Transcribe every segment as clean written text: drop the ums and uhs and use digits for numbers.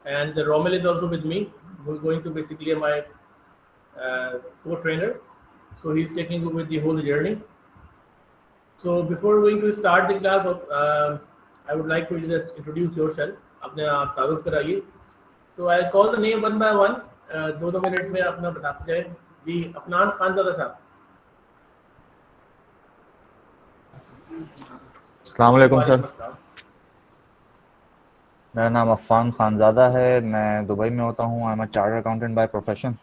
and Romel is also with me, who is going to basically my co-trainer. So he's taking you with the whole journey. So before going to start the class, I would like to just introduce yourself. अपने आप तारुफ कराइए. So I'll call the name one by one. 2 minute में अपना बताते जाए. जी अफनान खानज़ादा साहब. अस्सलाम वालेकुम सर. मेरा नाम अफ़ान खानज़ादा है. मैं दुबई में होता हूँ. I am a chartered accountant by profession.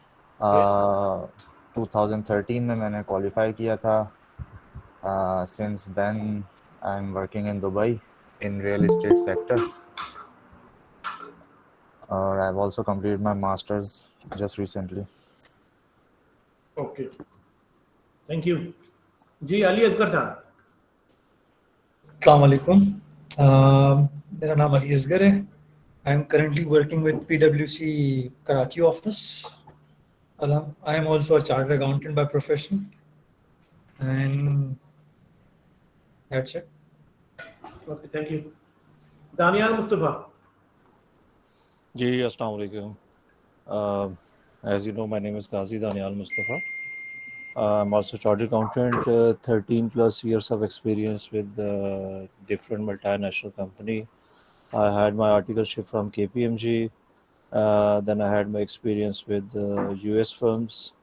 2013 में मैंने क्वालिफाई किया था. Since then I am working in Dubai in real estate sector. I've also completed my master's just recently. Okay. Thank you. जी अली असगर साहब. अस्सलाम वालेकुम. मेरा नाम अली असगर है. I am currently working with PwC Karachi office. I am also a chartered accountant by profession. And that's it. Okay, thank you. Danial Mustafa. जी अस्सलाम वालेकुम. As you know, my name is Qazi Danial Mustafa. I'm also chartered accountant. 13 plus years of experience with different multinational company. I had my articleship from KPMG. Then I had my experience with US firms.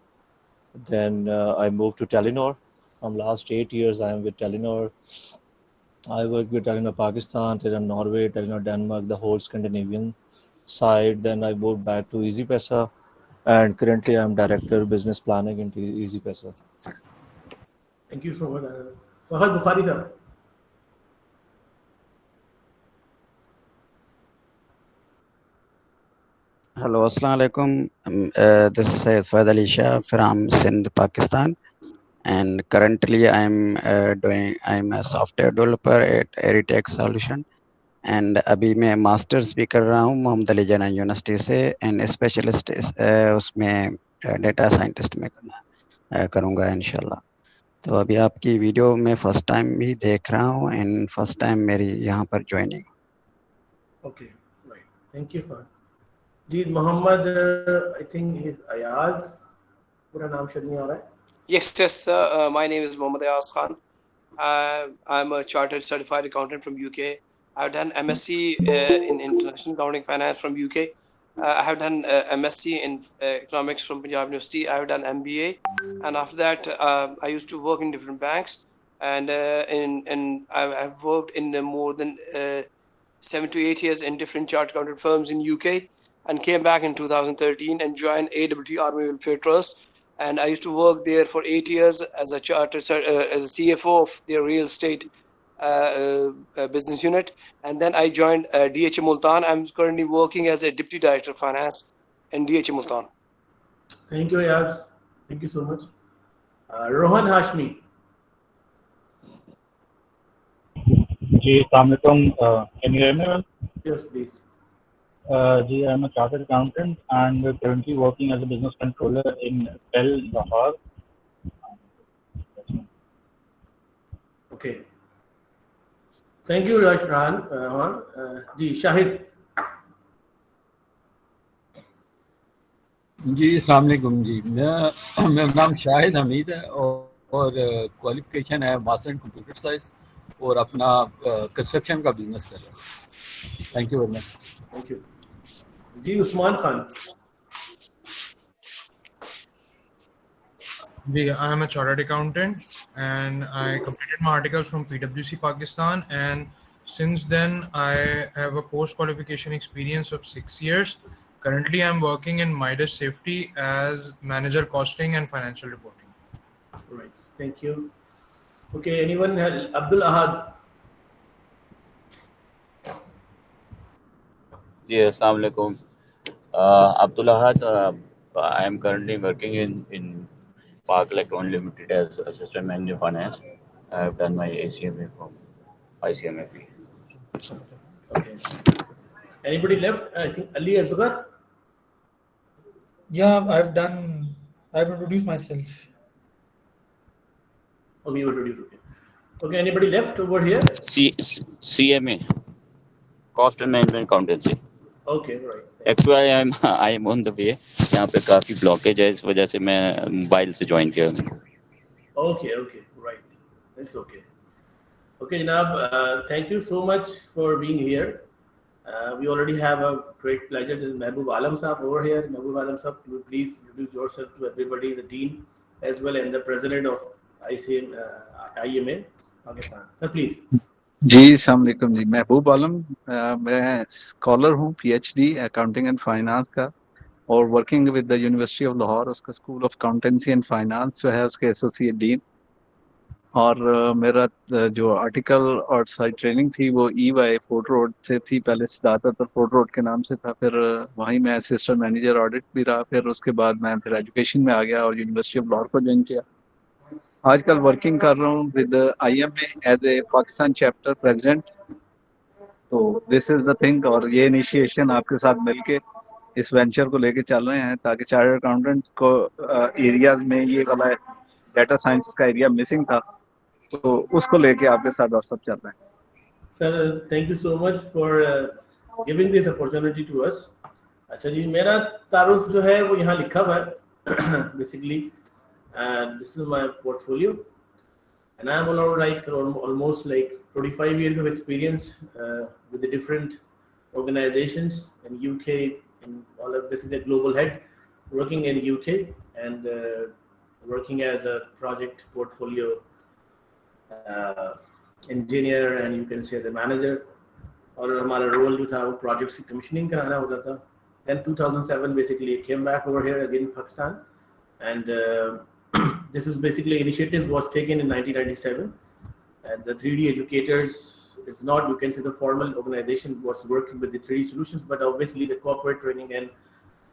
Then I moved to Telenor. From last 8 years, I am with Telenor. I worked with Telenor Pakistan, Telenor Norway, Telenor Denmark, the whole Scandinavian side. Then I moved back to EasyPesa, and currently I'm director of business planning into EasyPesa. Thank you so much. Fahad Bukhari sir. Hello, Assalamu alaikum. This is Fahad Ali Shah from Sindh, Pakistan, and currently I'm a software developer at Eritech Solution, and अभी मैं masters भी कर रहा हूँ मोहम्मद अली जना university से, and specialist उसमें data scientist में करूँगा इंशाल्लाह. तो अभी आपकी वीडियो में फर्स्ट टाइम भी देख रहा हूँ, एंड फर्स्ट टाइम मेरी यहाँ पर joining. Okay, right. Thank you for ji. Mohammad I think is Ayaz, पूरा नाम शायद नहीं आ रहा है. Yes, my name is Mohammad Ayaz Khan. I'm a chartered certified accountant from UK. I've done MSc in international accounting finance from UK. I have done MSc in economics from Punjab University. I've done MBA, and after that, I used to work in different banks, and I've worked in more than 7 to 8 years in different chartered accountant firms in UK, and came back in 2013 and joined AWT Army Welfare Trust. And I used to work there for 8 years as a as a CFO of their real estate business unit. And then I joined DHA Multan. I'm currently working as a deputy director of finance in DHA Multan. Thank you, Ayaz. Thank you so much. Rohan Hashmi. जी अस्सलाम वालेकुम. Can you hear me well? Yes, please. Ji I'm a chartered accountant and currently working as a business controller in Tel Lahore. Okay. Thank you, Rohan. जी शाहिद. जी अस्सलाम वालेकुम. जी मेरा नाम शाहिद हमीद है और qualification है master in computer science और अपना construction का बिजनेस कर रहा हूँ. Thank you very much. Thank you ji. Usman Khan. I am a chartered accountant and I completed my articles from PwC Pakistan, and since then I have a post-qualification experience of 6 years. Currently I am working in Midas Safety as manager costing and financial reporting. Right. Thank you. Okay, anyone? Abdul Ahad. जी अस्सलाम वालेकुम. Abdul Ahad. I am currently working in Park Electron Limited as assistant manager finance. I have done my ACMA from ICMFE. Okay. Anybody left? I think Ali Asghar. Yeah, I've introduced myself. Oh, you introduced. Okay. Okay. Anybody left over here? CMA, Cost and Management Accountancy. Okay, right. Actually I am on the way. यहाँ पे काफ़ी blockage है, इस वजह से मैं mobile से join किया. Okay, right. That's okay. Okay, Janab, thank you so much for being here. We already have a great pleasure. This is Mehboob Alam Saab over here. Mehboob Alam Saab, could you please introduce yourself to everybody, the dean, as well, and the president of IMA Pakistan. Sir, please. जी अस्सलाम वालेकुम जी. महबूब आलम, मैं scholar हूँ PhD accounting and finance का, और working with the University of Lahore, उसका school of accountancy and finance जो है उसके एसोसिएट डीन. और मेरा जो आर्टिकल और सारी ट्रेनिंग थी वो EY फोर्ट रोड से थी. पहले ज़्यादातर फोर्ट रोड के नाम से था, फिर वहीं मैं असिस्टेंट मैनेजर ऑडिट भी रहा. फिर उसके बाद मैं फिर एजुकेशन में आ गया और यूनिवर्सिटी ऑफ लाहौर को ज्वाइन किया. आजकल वर्किंग कर रहा हूँ with IMA as a Pakistan chapter president. तो दिस इज द थिंग, और ये इनिशिएशन आपके साथ मिलके इस वेंचर को लेके चल रहे हैं, ताकि चार्टर्ड अकाउंटेंट को एरियाज में ये वाला डाटा साइंस का एरिया मिसिंग था, तो उसको लेके आपके साथ और सब चल रहे हैं. Sir, thank you so much for giving this opportunity to us. अच्छा जी, मेरा तारुफ जो है वो यहाँ लिखा हुआ है. Basically, this is my portfolio, and I am almost like 25 years of experience with the different organizations in UK. In all of this is a global head working in UK and working as a project portfolio engineer, and you can say the manager. और हमारा role जो था वो projects की commissioning कराना होता था. Then 2007 basically I came back over here again in Pakistan, and this is basically initiative was taken in 1997, and the 3D Educators is not, you can say, the formal organization was working with the 3D solutions, but obviously the corporate training and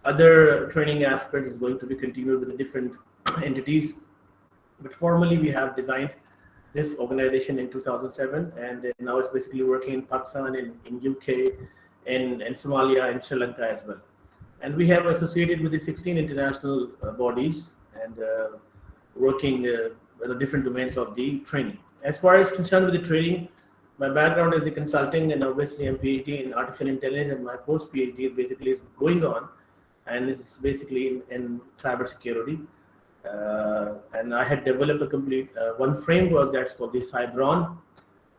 other training aspects is going to be continued with the different entities. But formally we have designed this organization in 2007, and now it's basically working in Pakistan, in UK, in Somalia, and Sri Lanka as well. And we have associated with the 16 international bodies and working with the different domains of the training. As far as concerned with the training, my background is in consulting, and obviously I'm PhD in artificial intelligence, and my post PhD is basically going on, and it's basically in cybersecurity. And I had developed a complete one framework that's called the Cybron,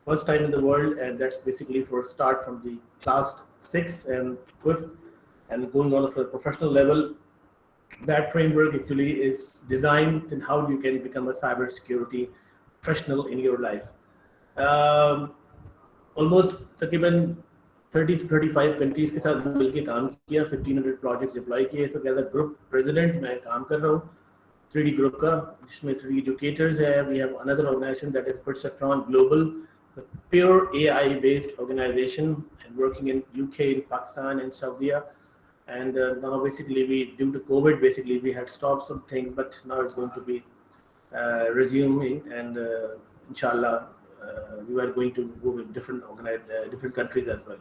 first time in the world, and that's basically for start from the class 6 and 5th and going on for the professional level. That framework actually is designed in how you can become a cybersecurity professional in your life. Almost तकरीबन 30 to 35 countries के साथ मिलके काम किया, 1500 projects deploy किए. So as a group president मैं काम कर रहा हूँ 3D group का, जिसमें 3D Educators है. We have another organization that is Perceptron Global, a pure AI based organization, and working in UK, in Pakistan, and Saudi. And now basically due to COVID, basically we had stopped some things, but now it's going to be resuming, and inshallah we are going to go with different countries as well.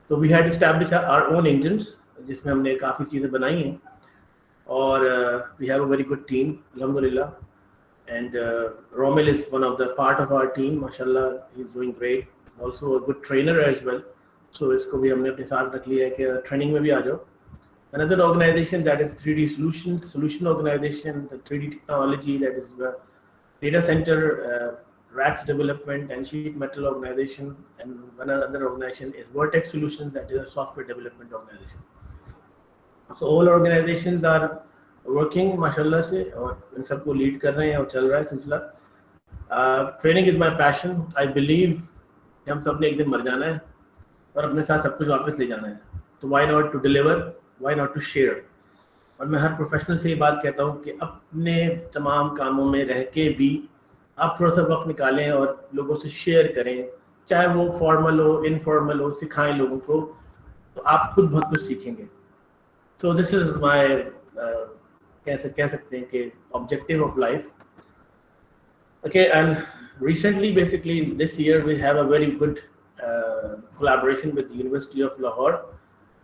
So we had established our own engines, जिसमें हमने काफ़ी चीज़ें बनाई हैं, और we have a very good team, alhamdulillah. And Romil is one of the part of our team, mashallah, he's doing great. Also a good trainer as well. So इसको भी हमने अपने साथ रख लिया है कि ट्रेनिंग में भी आ जाओ. Another organization that is 3D solution organization, the 3D technology, that is data center, racks development, and sheet metal organization. And one other organization is Vertex Solutions, that is a software development organization. So all organizations are working mashallah से, और इन सबको lead कर रहे हैं और चल रहा है सिलसिला. Training is my passion. I believe कि हम सब ने एक दिन मर जाना है और अपने साथ सब कुछ वापस ले जाना है. तो why not to deliver, why not to share. और मैं हर प्रोफेशनल से ये बात कहता हूँ कि अपने तमाम कामों में रह के भी आप थोड़ा सा वक्त निकालें और लोगों से शेयर करें, चाहे वो फॉर्मल हो, इनफॉर्मल हो, सिखाएं लोगों को, तो आप खुद बहुत कुछ सीखेंगे. So this is my कह सकते हैं कि objective of life. Okay, and recently, basically this year, we have a very good collaboration with the University of Lahore.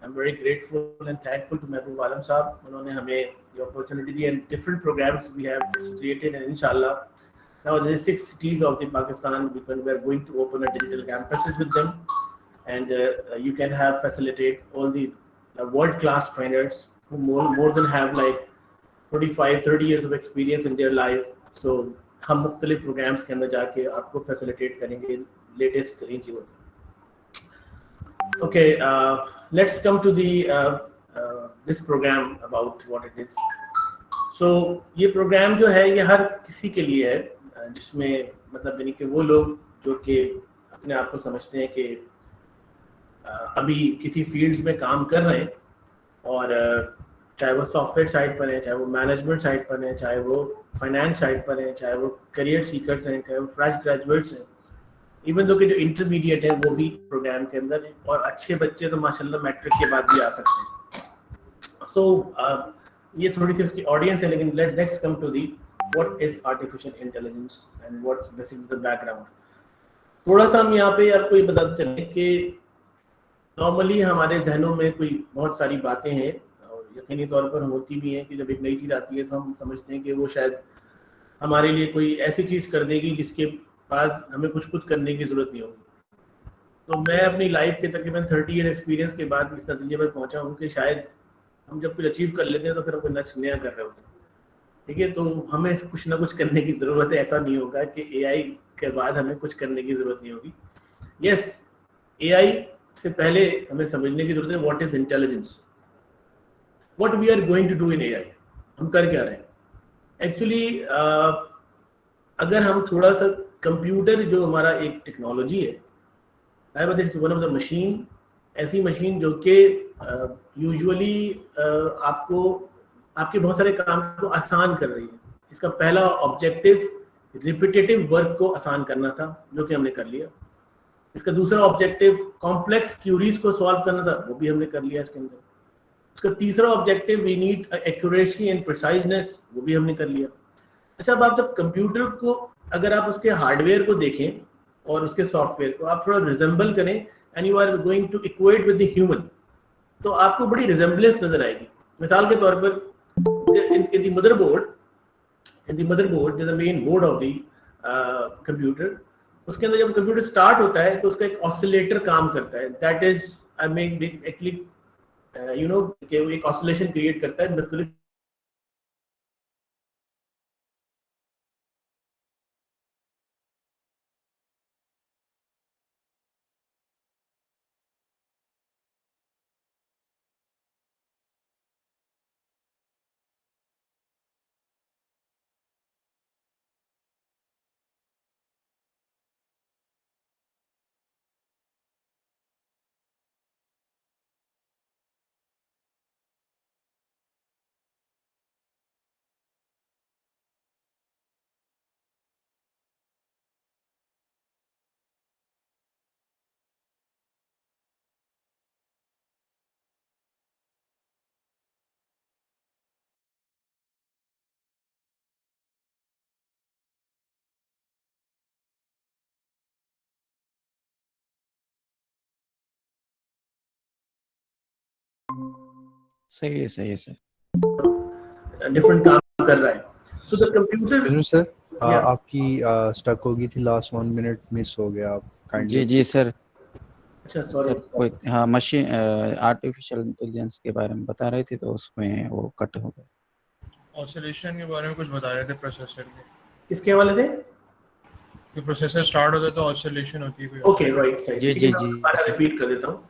I'm very grateful and thankful to Mehboob Alam Saab. उन्होंने हमें the opportunity the, and different programs we have created, and inshallah, now there are 6 cities of the Pakistan, we are going to open a digital campuses with them, and you can have facilitate all the world class trainers who more than have like 25-30 years of experience in their life. So हम मुख्तलिफ programmes के अंदर जाके आपको facilitate करेंगे latest तरीन चीज़ों। Okay, let's come to the this program about what it is. So ये प्रोग्राम जो है ये हर किसी के लिए है, जिसमें मतलब यानी कि वो लोग जो कि अपने आप को समझते हैं कि अभी किसी फील्ड्स में काम कर रहे हैं, और चाहे वो सॉफ्टवेयर साइड पर हैं, चाहे वो मैनेजमेंट साइड पर हैं, चाहे वो फाइनेंस साइड पर हैं, चाहे वो करियर सीकर्स हैं, चाहे वो फ्रेश ग्रेजुएट्स हैं, इवन दो कि जो इंटरमीडिएट हैं वो भी प्रोग्राम के अंदर हैं, और अच्छे बच्चे तो माशाल्लाह मैट्रिक के बाद भी आ सकते हैं। सो ये थोड़ी सी उसकी ऑडियंस है, लेकिन let's come to the what is artificial intelligence and what's basically the background. थोड़ा सा हम यहाँ पे आपको ये बताते चलें कि नॉर्मली हमारे जहनों में कोई बहुत सारी बातें हैं, और यकीनी तौर पर होती भी हैं कि जब एक नई चीज़ आती है तो हम समझते हैं कि वो शायद हमारे लिए कोई ऐसी चीज़ कर देगी जिसके बाद हमें कुछ खुद करने की ज़रूरत नहीं होगी। तो मैं अपनी लाइफ के तकरीबन 30 ईयर एक्सपीरियंस के बाद इस नतीजे पर पहुंचा हूँ कि शायद हम जब कुछ अचीव कर लेते हैं तो फिर हम कुछ नया कर रहे होते हैं, ठीक है। तो हमें कुछ ना कुछ करने की ज़रूरत है, ऐसा नहीं होगा कि AI के बाद हमें कुछ करने की ज़रूरत नहीं होगी। यस, AI से पहले हमें समझने की जरूरत है what is intelligence, what we are going to do in AI, हम कर क्या रहे हैं एक्चुअली। अगर हम थोड़ा सा कंप्यूटर जो हमारा एक टेक्नोलॉजी है, it's one of the machine, ऐसी मशीन जो कि यूजुअली आपको आपके बहुत सारे काम को आसान कर रही है। इसका पहला ऑब्जेक्टिव रिपीटेटिव वर्क को आसान करना था, जो कि हमने कर लिया। इसका दूसरा ऑब्जेक्टिव कॉम्प्लेक्स क्यूरीज को सॉल्व करना था, वो भी हमने कर लिया इसके अंदर। इसका तीसरा objective we need accuracy and preciseness, वो भी हमने कर लिया। अच्छा, अब आप जब कंप्यूटर को अगर आप उसके हार्डवेयर को देखें और उसके सॉफ्टवेयर को आप थोड़ा रिजेंबल करें and you are going to equate with the human, तो आपको बड़ी रिजेंबलेंस नजर आएगी। मिसाल के तौर पर in the motherboard there's a main board of the computer, उसके अंदर जब कंप्यूटर स्टार्ट होता है तो उसका एक ऑसिलेटर काम करता है, that is I mean actually you know कि वो एक ऑसिलेशन क्रिएट करता है मुख्तलिफ सही है सर डिफरेंट काम कर रहा है। सो द कंप्यूटर सर आपकी स्टक हो गई थी, लास्ट 1 मिनट मिस हो गया, आप काइंडली। जी सर। अच्छा सॉरी कोई हाँ मशीन आर्टिफिशियल इंटेलिजेंस के बारे में बता रहे थे तो उसमें वो कट हो गया। ऑसिलेशन के बारे में कुछ बता रहे थे प्रोसेसर के, किसके हवाले से? कि प्रोसेसर स्टार्ट होता है तो ऑसिलेशन होती है कोई। ओके राइट सही। जी मैं रिपीट कर देता हूँ।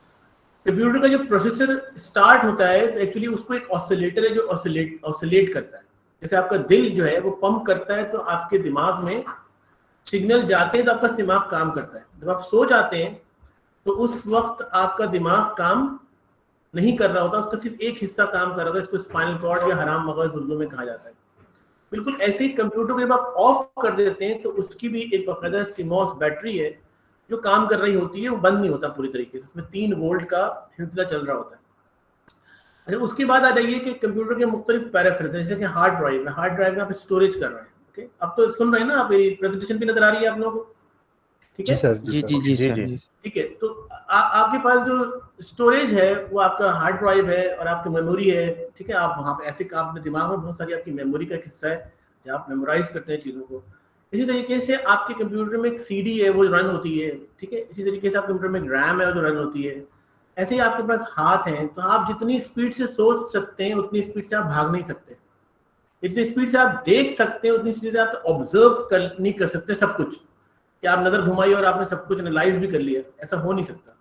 कंप्यूटर का जो प्रोसेसर स्टार्ट होता है तो एक्चुअली उसको एक ऑसिलेटर है जो ऑसिलेट करता है। जैसे आपका दिल जो है वो पंप करता है तो आपके दिमाग में सिग्नल जाते हैं तो आपका दिमाग काम करता है। जब आप सो जाते हैं तो उस वक्त आपका दिमाग काम नहीं कर रहा होता, उसका सिर्फ एक हिस्सा काम कर रहा होता है। इसको स्पाइनल कॉर्ड या हराम मगज उर्दू में कहा जाता है। बिल्कुल ऐसे ही कंप्यूटर को जब आप ऑफ कर देते हैं तो उसकी भी एक बाकायदा सीमॉस बैटरी है जो काम कर रही होती है, वो बंद नहीं होता पूरी तरीके से, उसमें 3 वोल्ट का सिलसिला चल रहा होता है। अच्छा, उसके बाद आ जाइए कि कंप्यूटर के मुख्तलिफ पैराफेरल्स, जैसे कि हार्ड ड्राइव में आप स्टोरेज कर रहे हैं। ओके, अब तो सुन रहे हैं ना आप, प्रेजेंटेशन भी नजर आ रही है आप लोगों को? ठीक है जी सर। जी सर। ठीक है, तो आपके पास जो स्टोरेज है वो आपका हार्ड ड्राइव है और आपकी मेमोरी है। ठीक है, आप वहाँ पे ऐसे आपके दिमाग में बहुत सारी आपकी मेमोरी का हिस्सा है जहाँ आप मेमोराइज करते हैं चीज़ों को। इसी तरीके से आपके कंप्यूटर में एक CD है वो रन होती है, ठीक है। इसी तरीके से आपके कंप्यूटर में एक RAM है जो रन होती है। ऐसे ही आपके पास हाथ हैं, तो आप जितनी स्पीड से सोच सकते हैं उतनी स्पीड से आप भाग नहीं सकते, जितनी स्पीड से आप देख सकते हैं उतनी स्पीड से आप ऑब्जर्व नहीं कर सकते सब कुछ, कि आप नजर घुमाई और आपने सब कुछ एनालाइज भी कर लिया, ऐसा हो नहीं सकता।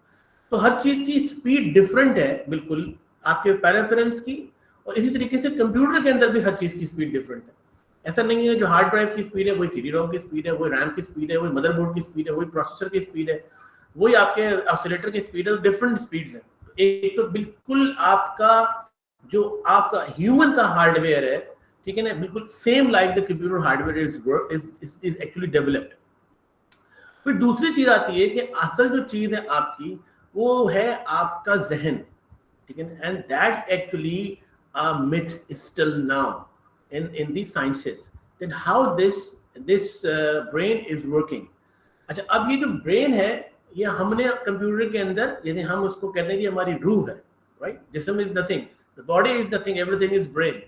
तो हर चीज की स्पीड डिफरेंट है बिल्कुल आपके पेरिफेरल्स की, और इसी तरीके से कंप्यूटर के अंदर भी हर चीज की स्पीड डिफरेंट है। ऐसा नहीं है जो हार्ड ड्राइव की स्पीड है वही CD-ROM की स्पीड है, वही RAM की स्पीड है, वही मदरबोर्ड की स्पीड है, वही प्रोसेसर की स्पीड है, वही आपके ऑसिलेटर की स्पीड है, डिफरेंट स्पीड्स हैं। एक तो बिल्कुल आपका जो आपका ह्यूमन का हार्डवेयर है, ठीक है ना, बिल्कुल same like the computer hardware is actually developed. फिर दूसरी चीज आती है कि असल जो चीज है आपकी वो है आपका जहन, ठीक है, and that actually myth is still now in the sciences that how this brain is working. अच्छा, अब ये जो ब्रेन है ये हमने कंप्यूटर के अंदर, यदि हम उसको कहते हैं कि हमारी रूह है, राइट, जिस्म is nothing, the body is nothing, everything is brain,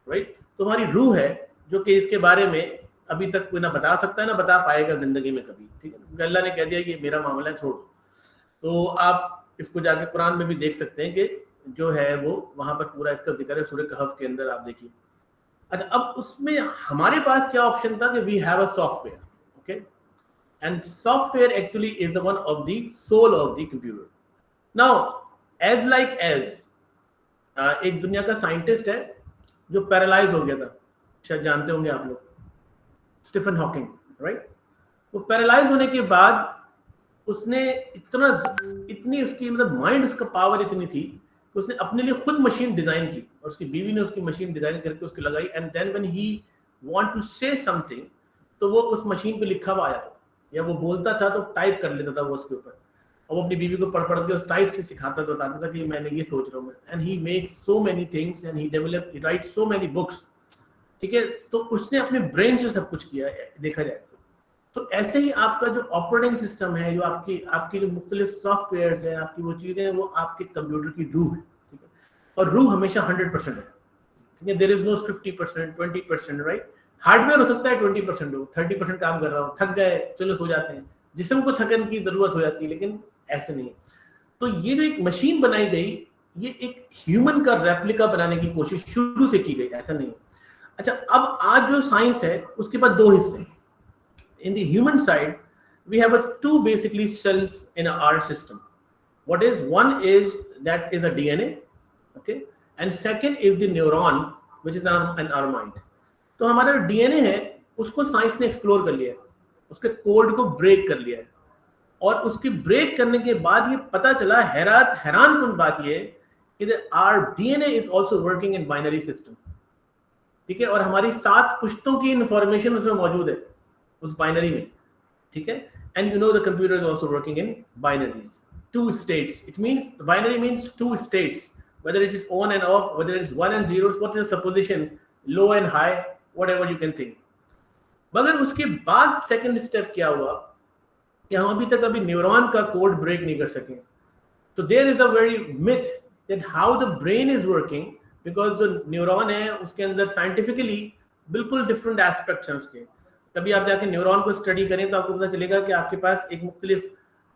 right. तो हमारी रूह है जो कि इसके बारे में अभी तक कोई ना बता सकता है ना बता पाएगा जिंदगी में कभी, ठीक है। अल्लाह ने कह दिया कि मेरा मामला है, छोड़। तो आप इसको जाके कुरान में भी देख सकते हैं कि जो है वो वहां पर पूरा इसका जिक्र है सूरह कहफ के अंदर, आप देखिए। अच्छा, अब उसमें हमारे पास क्या ऑप्शन था कि we have a software, okay, and software actually is the one of the soul of the computer. Now as like as एक दुनिया का साइंटिस्ट है जो पैरालाइज हो गया था, शायद जानते होंगे आप लोग, स्टीफन हॉकिंग, राइट। वो पैरालाइज होने के बाद उसने इतनी उसकी मतलब माइंड, उसका पावर इतनी थी कि उसने अपने लिए खुद मशीन डिजाइन की और उसकी बीवी ने उसकी मशीन डिजाइन करके उसकी लगाई, and then when he want to say something तो वो उस मशीन पे लिखा हुआ आया था, या वो बोलता था तो टाइप कर लेता था वो उसके ऊपर, और वो अपनी बीवी को पढ़ के उस टाइप से सिखाता था, बताता था कि मैंने ये सोच रहा हूँ, and he makes so many things and he right so many books, ठीक है। तो उसने अपने ब्रेन से सब कुछ किया है देखा जाए तो ऐसे ही आपका जो ऑपरेटिंग सिस्टम है, जो आपकी जो मुख्तलिफ सॉफ्टवेयर है, आपकी वो चीजें हैं, वो आपके कंप्यूटर की रूह है, ठीक है। और रूह हमेशा 100% है, ठीक है। There is no 50%, 20%, right. Hardware हो सकता है 20% हो, 30% काम कर रहा हो, थक गए चलो सो जाते हैं, जिस्म को थकन की जरूरत हो जाती है, लेकिन ऐसे नहीं है। तो ये जो एक मशीन बनाई गई, ये एक ह्यूमन का रेप्लिका बनाने की कोशिश शुरू से की गई, ऐसा नहीं है। अच्छा, अब आज जो साइंस है उसके पास दो हिस्से हैं। In the human side, we have two basically cells in our system. One is that is a DNA, okay, and second is the neuron, which is in our mind. तो हमारा DNA है उसको science ने explore कर लिया है, उसके code को ब्रेक कर लिया है, और उसके ब्रेक करने के बाद ये पता चला, हैरानकुन बात ये कि our DNA is also working in binary system, ठीक है। और हमारी 7 पुश्तों की इंफॉर्मेशन उसमें मौजूद है उस बाइनरी में, ठीक है। And you know the computer is also working in binaries, 2 states. It means binary means 2 states, whether it is on and off, whether it is 1 and 0, what is the supposition, low and high, whatever you can think. मगर उसके बाद second step क्या हुआ कि हम अभी तक neuron का कोड ब्रेक नहीं कर सके। तो there is a very myth that how the brain is working, because जो न्यूरॉन है उसके अंदर साइंटिफिकली बिल्कुल डिफरेंट एस्पेक्ट्स हैं उसके। कभी आप जाके न्यूरॉन को स्टडी करें तो आपको पता चलेगा कि आपके पास एक मुख्तलिफ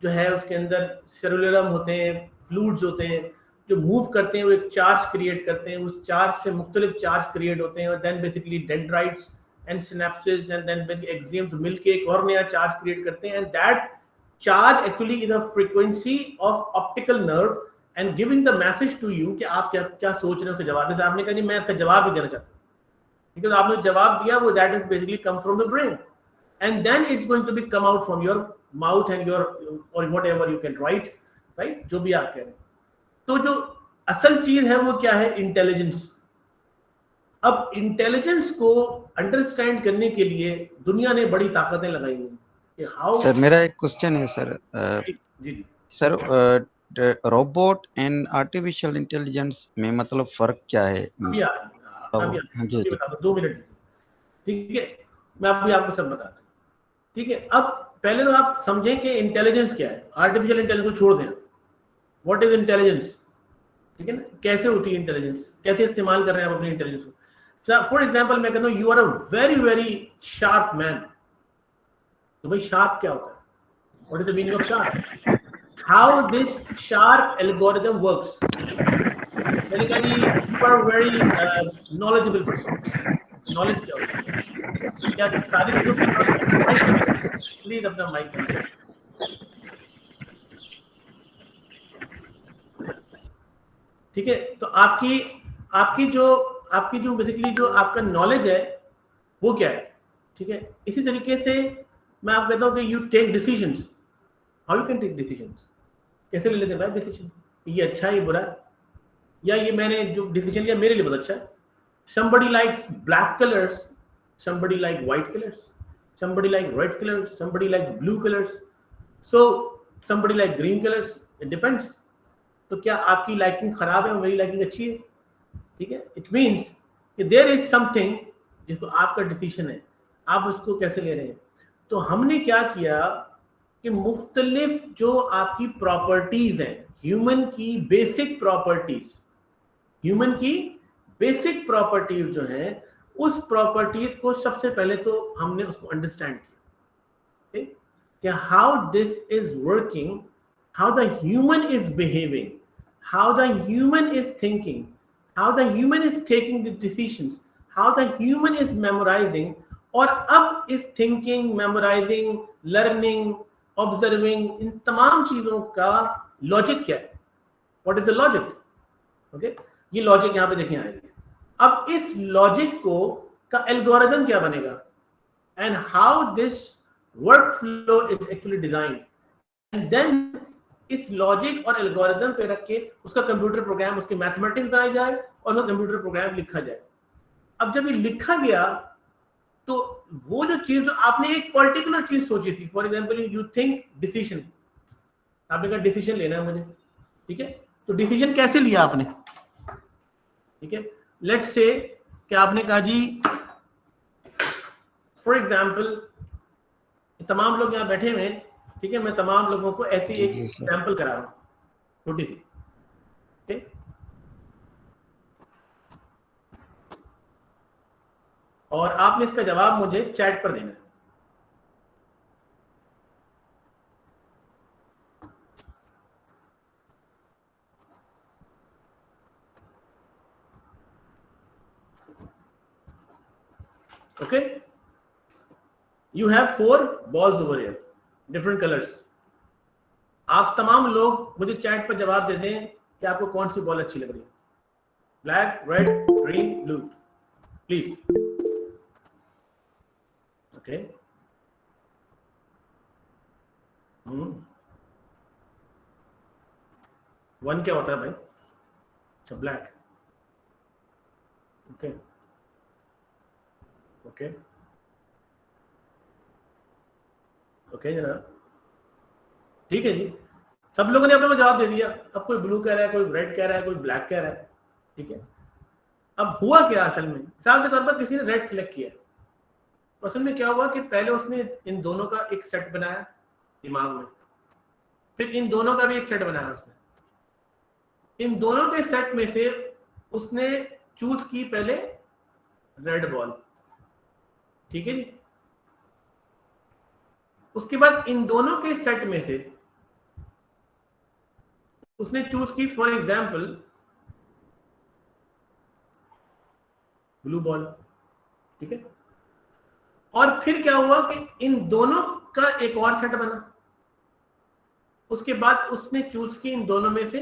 जो है उसके अंदर सेलुलरम होते हैं, फ्लूइड्स होते हैं जो मूव करते हैं, वो एक चार्ज क्रिएट करते हैं, उस चार्ज से मुख्तलिफ चार्ज क्रिएट होते हैं, और then basically dendrites and synapses and then axioms मिलके एक और नया चार्ज क्रिएट करते हैं, and that charge actually is a frequency of optical nerve and giving the message to you कि आप क्या सोच रहे हो, जवाब देते। आपने कहा नहीं मैं इसका जवाब ही देना चाहता हूँ, because आपने जवाब दिया, वो that is basically come from the brain, and then it's going to be come out from your mouth and your or whatever you can write, right, जो भी आप कह रहे हैं। तो जो असल चीज है वो क्या है, इंटेलिजेंस। अब इंटेलिजेंस को अंडरस्टैंड करने के लिए दुनिया ने बड़ी ताकतें लगाई हुई। हाउ सर, मेरा एक क्वेश्चन है सर। जी sir, robot and artificial intelligence में मतलब फर्क क्या है? जी बता दो, 2 मिनट, ठीक है, मैं अभी आपको सब बताता हूँ, ठीक है। अब पहले तो आप समझें कि इंटेलिजेंस क्या है, आर्टिफिशियल इंटेलिजेंस को छोड़ दें। व्हाट इज इंटेलिजेंस, ठीक है ना, कैसे होती है इंटेलिजेंस, कैसे इस्तेमाल कर रहे हैं आप अपनी इंटेलिजेंस को। फॉर एग्जाम्पल मैं कहता हूँ you are a very very sharp man, तो भाई शार्प क्या होता है? What is the meaning of sharp? How this sharp algorithm works? Basically you are very knowledgeable person, knowledge क्या होता है? क्या सारी चीजों की नॉलेज? प्लीज अपना माइक बंद करें। ठीक है, तो आपकी आपकी जो बेसिकली जो आपका नॉलेज है वो क्या है? ठीक है, इसी तरीके से मैं आपको कहता हूँ कि you take decisions. How you can take decisions? कैसे ले लेते हैं भाई डिसीजन? ये अच्छा है, ये बुरा है, या ये मैंने जो डिसीजन लिया मेरे लिए बहुत अच्छा है। somebody likes black colors, somebody like white colors, somebody like red colors, somebody like blue colors, so somebody like green colors, it depends। तो क्या आपकी लाइकिंग खराब है और मेरी लाइकिंग अच्छी है? ठीक है, it means there is something जिसको आपका डिसीजन है, आप उसको कैसे ले रहे हैं। तो हमने क्या किया कि मुख्तलिफ जो आपकी प्रॉपर्टीज हैं, ह्यूमन की बेसिक बेसिक प्रॉपर्टीज जो हैं, उस प्रॉपर्टीज को सबसे पहले तो हमने उसको अंडरस्टैंड किया कि how this is working, how the human is behaving, how the human is thinking, how the human is taking the decisions, how the human is memorizing, और अब इस thinking, memorizing, learning, observing, इन तमाम चीजों का logic क्या है? What is the logic? Okay? ये logic यहाँ पे देखें आएगी। अब इस लॉजिक को का एल्गोरिथम क्या बनेगा, and how this workflow is actually designed, and then इस लॉजिक और एल्गोरिथम पे रख के उसका कंप्यूटर प्रोग्राम, उसके मैथमेटिक्स बनाया जाए और उसका कंप्यूटर प्रोग्राम लिखा जाए। अब जब ये लिखा गया तो वो जो चीज जो आपने एक पर्टिकुलर चीज सोची थी, for example you think decision, आपने कहा डिसीजन लेना है मुझे, ठीक है, तो डिसीजन कैसे लिया आपने? ठीक है, लेट्स से कि आपने कहा जी फॉर एग्जांपल तमाम लोग यहाँ बैठे हुए हैं, ठीक है, मैं तमाम लोगों को ऐसी एक एग्जांपल करा रहा हूं छोटी सी, ठीक, और आपने इसका जवाब मुझे चैट पर देना है। Okay, you have 4 balls over here, different colours. आप तमाम लोग मुझे चैट पर जवाब दे दें कि आपको कौन सी बॉल अच्छी लग रही है, black, red, green, blue, please. Okay, one क्या होता है भाई? अच्छा, ब्लैक। ओके ओके ओके जनाब, ठीक है जी, सब लोगों ने अपना जवाब दे दिया। अब कोई ब्लू कह रहा है, कोई रेड कह रहा है, कोई ब्लैक कह रहा है, ठीक है। अब हुआ क्या असल में? मिसाल के तौर पर किसी ने रेड सिलेक्ट किया, तो असल में क्या हुआ कि पहले उसने इन दोनों का एक सेट बनाया दिमाग में, फिर इन दोनों का भी एक सेट बनाया उसने। इन दोनों के सेट में से उसने चूज की पहले रेड बॉल, ठीक है जी। उसके बाद इन दोनों के सेट में से उसने चूज की फॉर एग्जाम्पल ब्लू बॉल, ठीक है। और फिर क्या हुआ कि इन दोनों का एक और सेट बना। उसके बाद उसने चूज की इन दोनों में से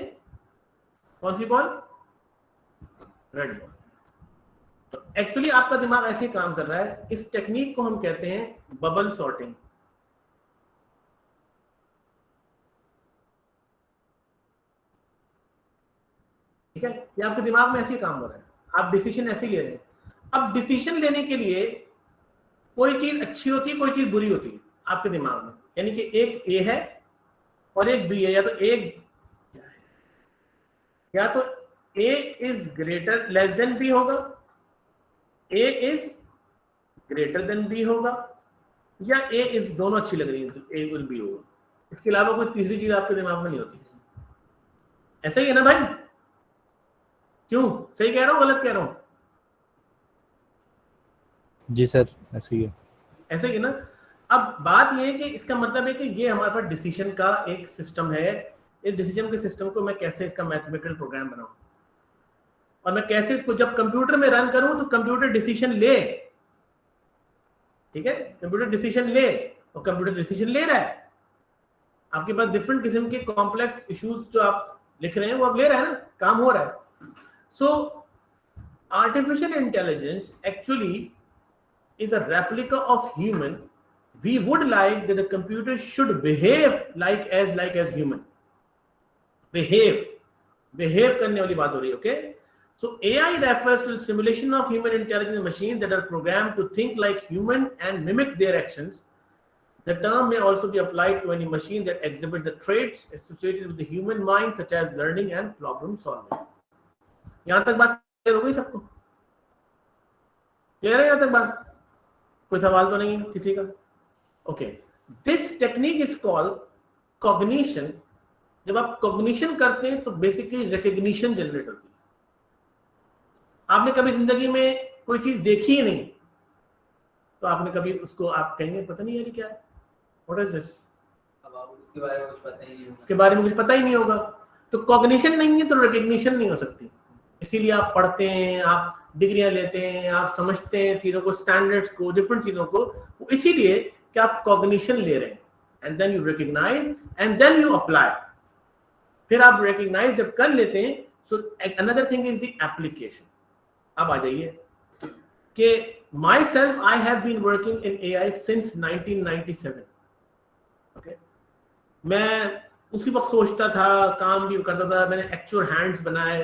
कौन सी बॉल? Red ball. तो एक्चुअली आपका दिमाग ऐसे काम कर रहा है। इस टेक्निक को हम कहते हैं बबल सॉर्टिंग। ठीक है, ये आपके दिमाग में ऐसे काम हो रहा है, आप डिसीजन ऐसे ले रहे हैं। अब डिसीजन लेने के लिए कोई चीज अच्छी होती है, कोई चीज बुरी होती है आपके दिमाग में। यानी कि एक ए है और एक बी है, या तो A is greater less than B होगा, A is greater than B होगा, या ए इज दोनों अच्छी लग रही है तो ए विल बी होगा। इसके अलावा कोई तीसरी चीज आपके दिमाग में नहीं होती। ऐसा ही है ना भाई? क्यों, सही कह रहा हूं गलत कह रहा हूं? जी सर, ऐसे ही है। ऐसे ही है ना। अब बात ये है कि इसका मतलब है कि ये हमारे पास डिसीजन का एक सिस्टम है, इस डिसीजन के सिस्टम को मैं कैसे इसका मैथमेटिकल प्रोग्राम बनाऊं और मैं कैसे इसको जब कंप्यूटर में रन करूं तो कंप्यूटर डिसीजन ले, ठीक है, कंप्यूटर डिसीजन ले, और कंप्यूटर डिसीजन ले रहा है। आपके पास डिफरेंट किस्म के कॉम्प्लेक्स इश्यूज जो आप लिख रहे हैं वो अब ले रहा है ना, काम हो रहा है। So artificial intelligence actually is a replica of human. We would like that the computer should behave like as human. Behave करने वाली बात हो रही है, okay? So AI refers to the simulation of human intelligent machines that are programmed to think like human and mimic their actions. The term may also be applied to any machine that exhibit the traits associated with the human mind, such as learning and problem solving. यहाँ तक बात clear हो गई सबको? Clear है यहाँ तक बात? कोई सवाल तो नहीं है किसी का? Okay, this technique is called cognition. जब आप कॉग्निशन करते हैं तो बेसिकली रिकग्निशन जनरेट होती है। आपने कभी जिंदगी में कोई चीज देखी ही नहीं तो आपने कभी उसको आप कहेंगे पता नहीं यार क्या है, व्हाट इज दिस, उसके बारे में कुछ पता ही नहीं होगा। तो कॉग्निशन नहीं है तो रिकग्निशन नहीं हो सकती। इसीलिए आप पढ़ते हैं, आप डिग्रियां लेते हैं, आप समझते हैं चीजों को, स्टैंडर्ड्स को, डिफरेंट चीजों को, वो इसीलिए कि आप कॉग्निशन ले रहे हैं। And then you recognise and then you apply. फिर आप रिकग्नाइज जब कर लेते हैं, so another thing is the application. अब आ जाइए कि myself I have been working in AI since 1997। Okay, मैं उसी वक्त सोचता था, काम भी करता था, मैंने एक्चुअल हैंड्स बनाए,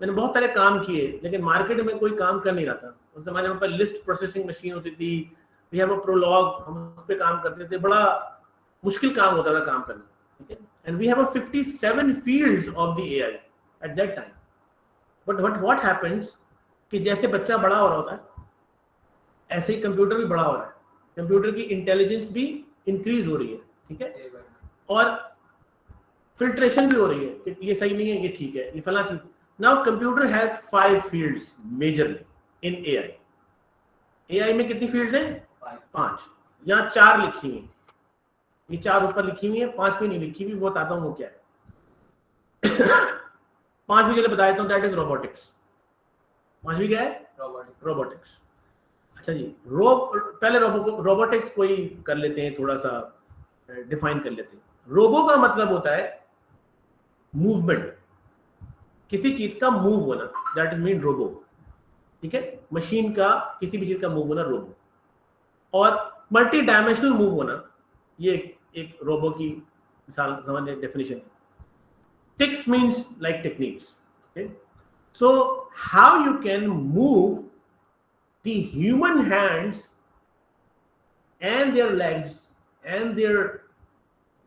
मैंने बहुत सारे काम किए, लेकिन मार्केट में कोई काम कर नहीं रहा था। उस जमाने में लिस्ट प्रोसेसिंग मशीन होती थी, वी हैव अ प्रोलॉग, हम उस पे काम करते थे, बड़ा मुश्किल काम होता था काम करना, ठीक है। And we have a 57 fields of the AI at that time. But what happens कि जैसे बच्चा बड़ा हो रहा होता है ऐसे ही कंप्यूटर भी बड़ा हो रहा है, कंप्यूटर की इंटेलिजेंस भी इंक्रीज हो रही है, ठीक है, और फिल्ट्रेशन भी हो रही है कि ये सही नहीं है, ये ठीक है, ये फला चीज। Now computer has 5 fields majorly in AI. AI में कितनी फील्ड्स हैं? 5। यहाँ 4 लिखी हुई, ये 4 ऊपर लिखी हुई है, 5वीं नहीं लिखी हुई, वो बताता हूँ वो क्या है। 5वीं चलिए बता देता हूँ, दैट इज रोबोटिक्स। 5वीं क्या है? रोबोटिक्स। अच्छा जी, पहले रोबोटिक्स को ही कर लेते हैं, थोड़ा सा डिफाइन कर लेते हैं। रोबो का मतलब होता है मूवमेंट, किसी चीज का मूव होना, दैट इज मीन रोबो, ठीक है। मशीन का किसी भी चीज का मूव होना रोबो, और मल्टी डायमेंशनल मूव होना, ये एक रोबो की मिसाल सामान्य डेफिनेशन है। टिक्स मीन्स लाइक टेक्निक्स, ओके। So how you can move the human hands and their legs and their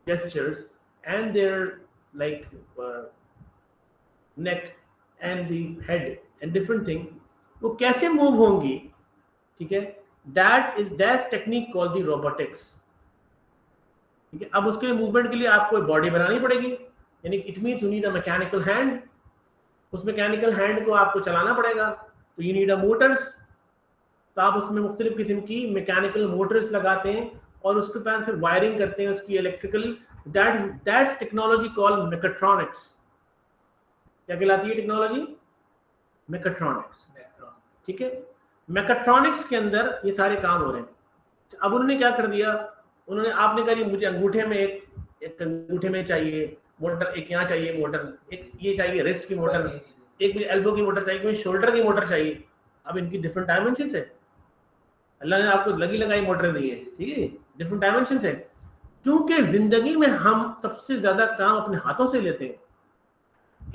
gestures and their like neck and the head and different thing, वो कैसे मूव होंगी, ठीक है, that's technique called the robotics, ठीक है। अब उसके मूवमेंट के लिए आपको बॉडी बनानी पड़ेगी, यानी it means you need a mechanical hand. उस मैकेनिकल हैंड को आपको चलाना पड़ेगा, तो यू नीड अ मोटर्स। तो आप उसमें मुख्तलिफ किस्म की मैकेनिकल मोटर्स लगाते हैं और उसके पास फिर वायरिंग करते हैं उसकी electrical, that's technology called mechatronics. क्या कहलाती है टेक्नोलॉजी? मेकाट्रॉनिक्स, ठीक है। मेकाट्रॉनिक्स के अंदर ये सारे काम हो रहे हैं। अब उन्होंने क्या कर दिया, उन्होंने, आपने कहा मुझे अंगूठे में एक अंगूठे में चाहिए मोटर, एक यहाँ चाहिए मोटर, एक ये चाहिए रिस्ट की मोटर, एक मुझे एल्बो की मोटर चाहिए, मुझे शोल्डर की मोटर चाहिए। अब इनकी डिफरेंट डायमेंशन है, अल्लाह ने आपको लगी लगाई मोटर दी है, ठीक है, डिफरेंट डायमेंशन है। क्योंकि जिंदगी में हम सबसे ज्यादा काम अपने हाथों से लेते हैं,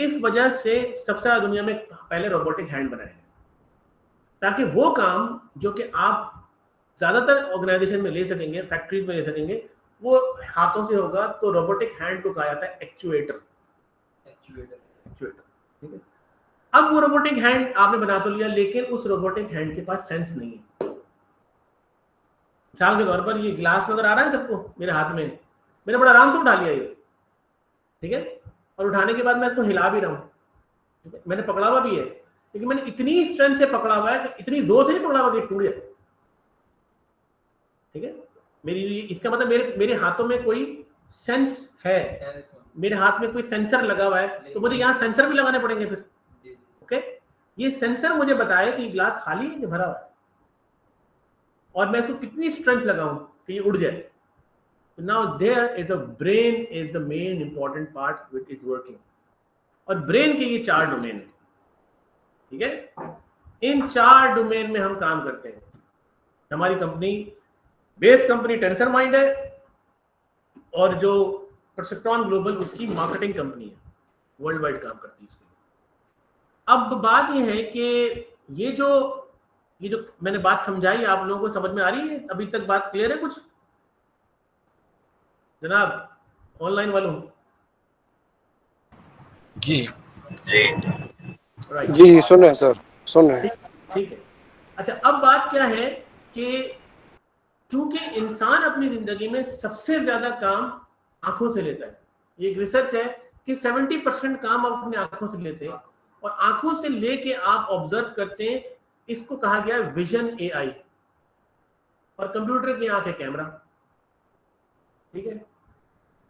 इस वजह से सबसे ज्यादा दुनिया में पहले रोबोटिक हैंड बनाए हैं, ताकि वो काम जो कि आप ज्यादातर ऑर्गेनाइजेशन में ले सकेंगे, फैक्ट्रीज में ले सकेंगे, वो हाथों से होगा। तो रोबोटिक हैंड को कहा जाता है एक्चुएटर, ठीक है। अब वो रोबोटिक हैंड आपने बना तो लिया, लेकिन उस रोबोटिक हैंड के पास सेंस नहीं है। मिसाल के तौर पर ये ग्लास नजर आ रहा है सबको मेरे हाथ में, मैंने बड़ा आराम से उठा लिया ये, ठीक है, और उठाने के बाद मैं इसको हिला भी रहा हूँ, ठीक है, मैंने पकड़ा हुआ भी है, लेकिन मैंने इतनी स्ट्रेंथ से पकड़ा हुआ है कि इतनी जोर से नहीं पकड़ा हुआ कि टूट जाए, ठीक है। इसका मतलब मेरे हाथों में कोई सेंस है, मेरे हाथ में कोई सेंसर लगा हुआ है, तो मुझे यहाँ सेंसर भी लगाने पड़ेंगे फिर। ओके, ये सेंसर मुझे बताए कि ग्लास खाली है कि भरा हुआ है, और मैं इसको कितनी स्ट्रेंथ लगाऊं कि ये उड़ जाए। Now there is a brain is the main important part which is working, और ब्रेन के ये 4 डोमेन है, ठीक है। इन 4 डोमेन में हम काम करते हैं। हमारी company base company tensor mind है, और जो परसेप्ट्रॉन ग्लोबल उसकी मार्केटिंग कंपनी है, वर्ल्ड वाइड काम करती है इसके लिए। अब बात यह है कि ये जो मैंने बात समझाई आप लोगों को समझ में आ रही है? अभी तक बात क्लियर है कुछ जनाब ऑनलाइन वालों? जी राइट जी सुन रहे हैं सर, सुन रहे हैं। ठीक है। अच्छा, अब बात क्या है कि क्योंकि इंसान अपनी जिंदगी में सबसे ज्यादा काम आंखों से लेता है, ये एक रिसर्च है कि 70% काम आप अपनी आंखों से लेते हैं, और आंखों से लेके आप ऑब्जर्व करते हैं, इसको कहा गया है विजन एआई, और कंप्यूटर की आंख है कैमरा, ठीक है।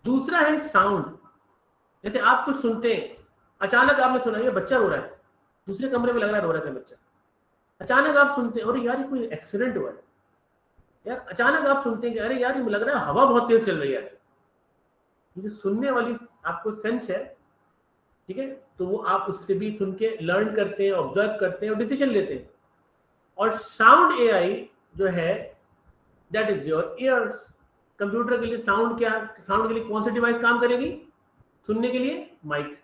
दूसरा है साउंड, जैसे आप कुछ सुनते हैं, अचानक आपने सुना ये बच्चा रो रहा है, दूसरे कमरे में लग रहा है रो रहा है बच्चा, अचानक आप सुनते हैं अरे यार ये कोई एक्सीडेंट हुआ है यार, अचानक आप सुनते हैं कि अरे यार ये लग रहा है हवा बहुत तेज चल रही है, ये सुनने वाली आपको सेंस है, ठीक है, तो वो आप उससे भी सुन के लर्न करते हैं, ऑब्जर्व करते हैं और डिसीजन लेते हैं। और साउंड एआई जो है that is your ears. Computer के लिए साउंड क्या, साउंड के लिए कौन सी डिवाइस काम करेगी? सुनने के लिए माइक।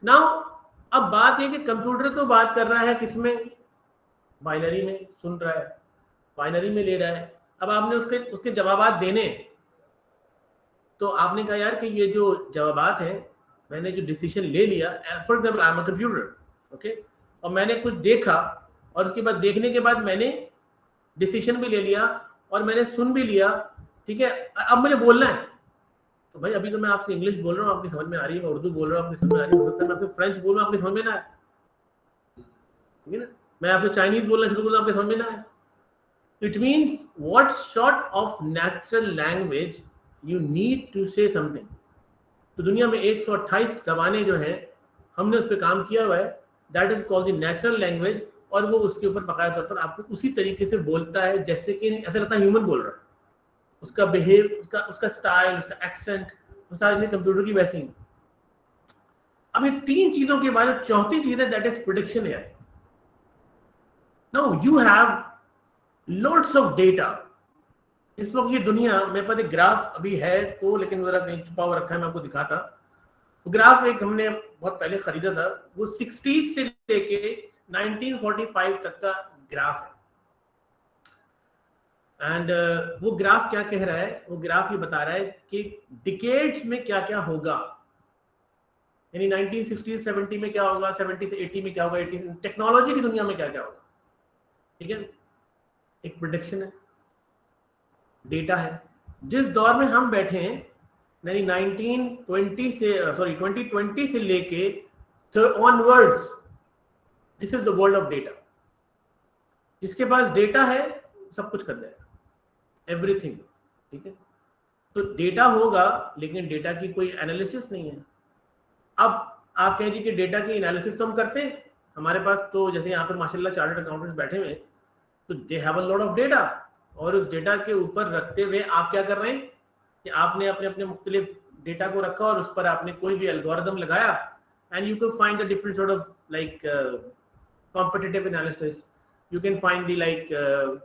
नाउ अब बात है कि कंप्यूटर तो बात कर रहा है किसमें? बाइनरी में सुन रहा है, बाइनरी में ले रहा है। अब आपने उसके जवाबात देने, तो आपने कहा यार कि ये जो जवाबात हैं, मैंने जो डिसीजन ले लिया, for example I am a computer, okay, और मैंने कुछ देखा, और उसके बाद देखने के बाद मैंने डिसीजन भी ले लिया और मैंने सुन भी लिया, ठीक है। अब मुझे बोलना है, तो भाई अभी तो मैं आपसे इंग्लिश बोल रहा हूँ, आपकी समझ में आ रही है, मैं उर्दू बोल रहा हूँ, आपकी समझ में आ रही है, हो सकता है मैं आपसे फ्रेंच बोल रहा हूँ, आपकी समझ में ना आए, ठीक है ना, मैं आपसे चाइनीज बोलना शुरू करूँ, आपकी समझ में ना आए। It means what sort of natural language you need to say something. तो दुनिया में 128 जबानें जो हैं, हमने उस पर काम किया हुआ है, that is called the natural language, और वो उसके ऊपर बकाया तौर पर आपको उसी तरीके से बोलता है जैसे कि ऐसा लगता है ह्यूमन बोल रहा है, उसका बिहेव, उसका स्टाइल, उसका एक्सेंट, वो सारी चीजें कंप्यूटर की वैसी ही। अब ये 3 चीजों के बाद चौथी चीज है that is prediction AI. Now you have lots of data. इस वक्त ये दुनिया, मेरे पास एक ग्राफ अभी है तो, लेकिन जरा कहीं छुपा हुआ रखा है, मैं आपको दिखाता। वो ग्राफ एक हमने बहुत पहले खरीदा था, वो 60 से लेके 1945 तक का ग्राफ है। एंड वो ग्राफ क्या कह रहा है? वो ग्राफ ये बता रहा है कि डिकेड्स में क्या क्या होगा, यानी 1960 70 में क्या होगा, 70 से 80 में क्या होगा, 80 टेक्नोलॉजी की दुनिया में क्या क्या होगा, ठीक है। एक प्रेडिक्शन है, डेटा है। जिस दौर में हम बैठे हैं, यानी 2020 से लेके onwards, this is the world of data. जिसके पास डेटा है सब कुछ कर देगा, एवरीथिंग, ठीक है। तो डेटा होगा, लेकिन डेटा की कोई एनालिसिस नहीं है। अब आप कह दीजिए कि डेटा की एनालिसिस तो हम करते हैं, हमारे पास तो जैसे यहाँ पर माशाल्लाह चार्टर्ड अकाउंटेंट्स बैठे हुए, तो they have a lot of data, और उस डेटा के ऊपर रखते हुए आप क्या कर रहे हैं कि आपने अपने अपने मुख्तलिफ डेटा को रखा और उस पर आपने कोई भी एल्गोरिथम लगाया, and you can find the different sort of like competitive analysis, you can find the like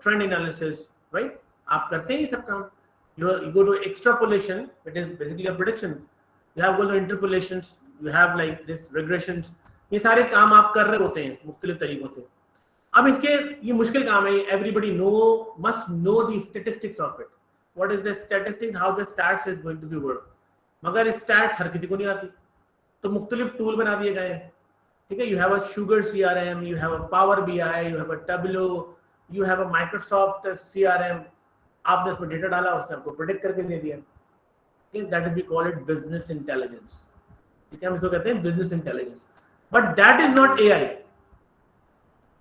trend analysis, right. आप करते हैं ये सब काम। you go to extrapolation, it is basically a prediction. You have go to interpolations, you have like this regressions, ये सारे काम आप कर रहे होते हैं मुख्तलिफ तरीकों से। अब इसके ये मुश्किल काम है, everybody must know the statistics of it. What is the statistics, how the stats is going to be work. मगर stats हर किसी को नहीं आती, तो मुख्तलिफ टूल बना दिए गए हैं, ठीक है। You have a Sugar CRM, you have a Power BI, you have a Tableau, you have a Microsoft CRM. आपने उसमें डेटा डाला, उसने आपको प्रेडिक्ट करके दे दिया, that is we call it business intelligence, ठीक है, हम इसको कहते हैं business intelligence. But that is not AI,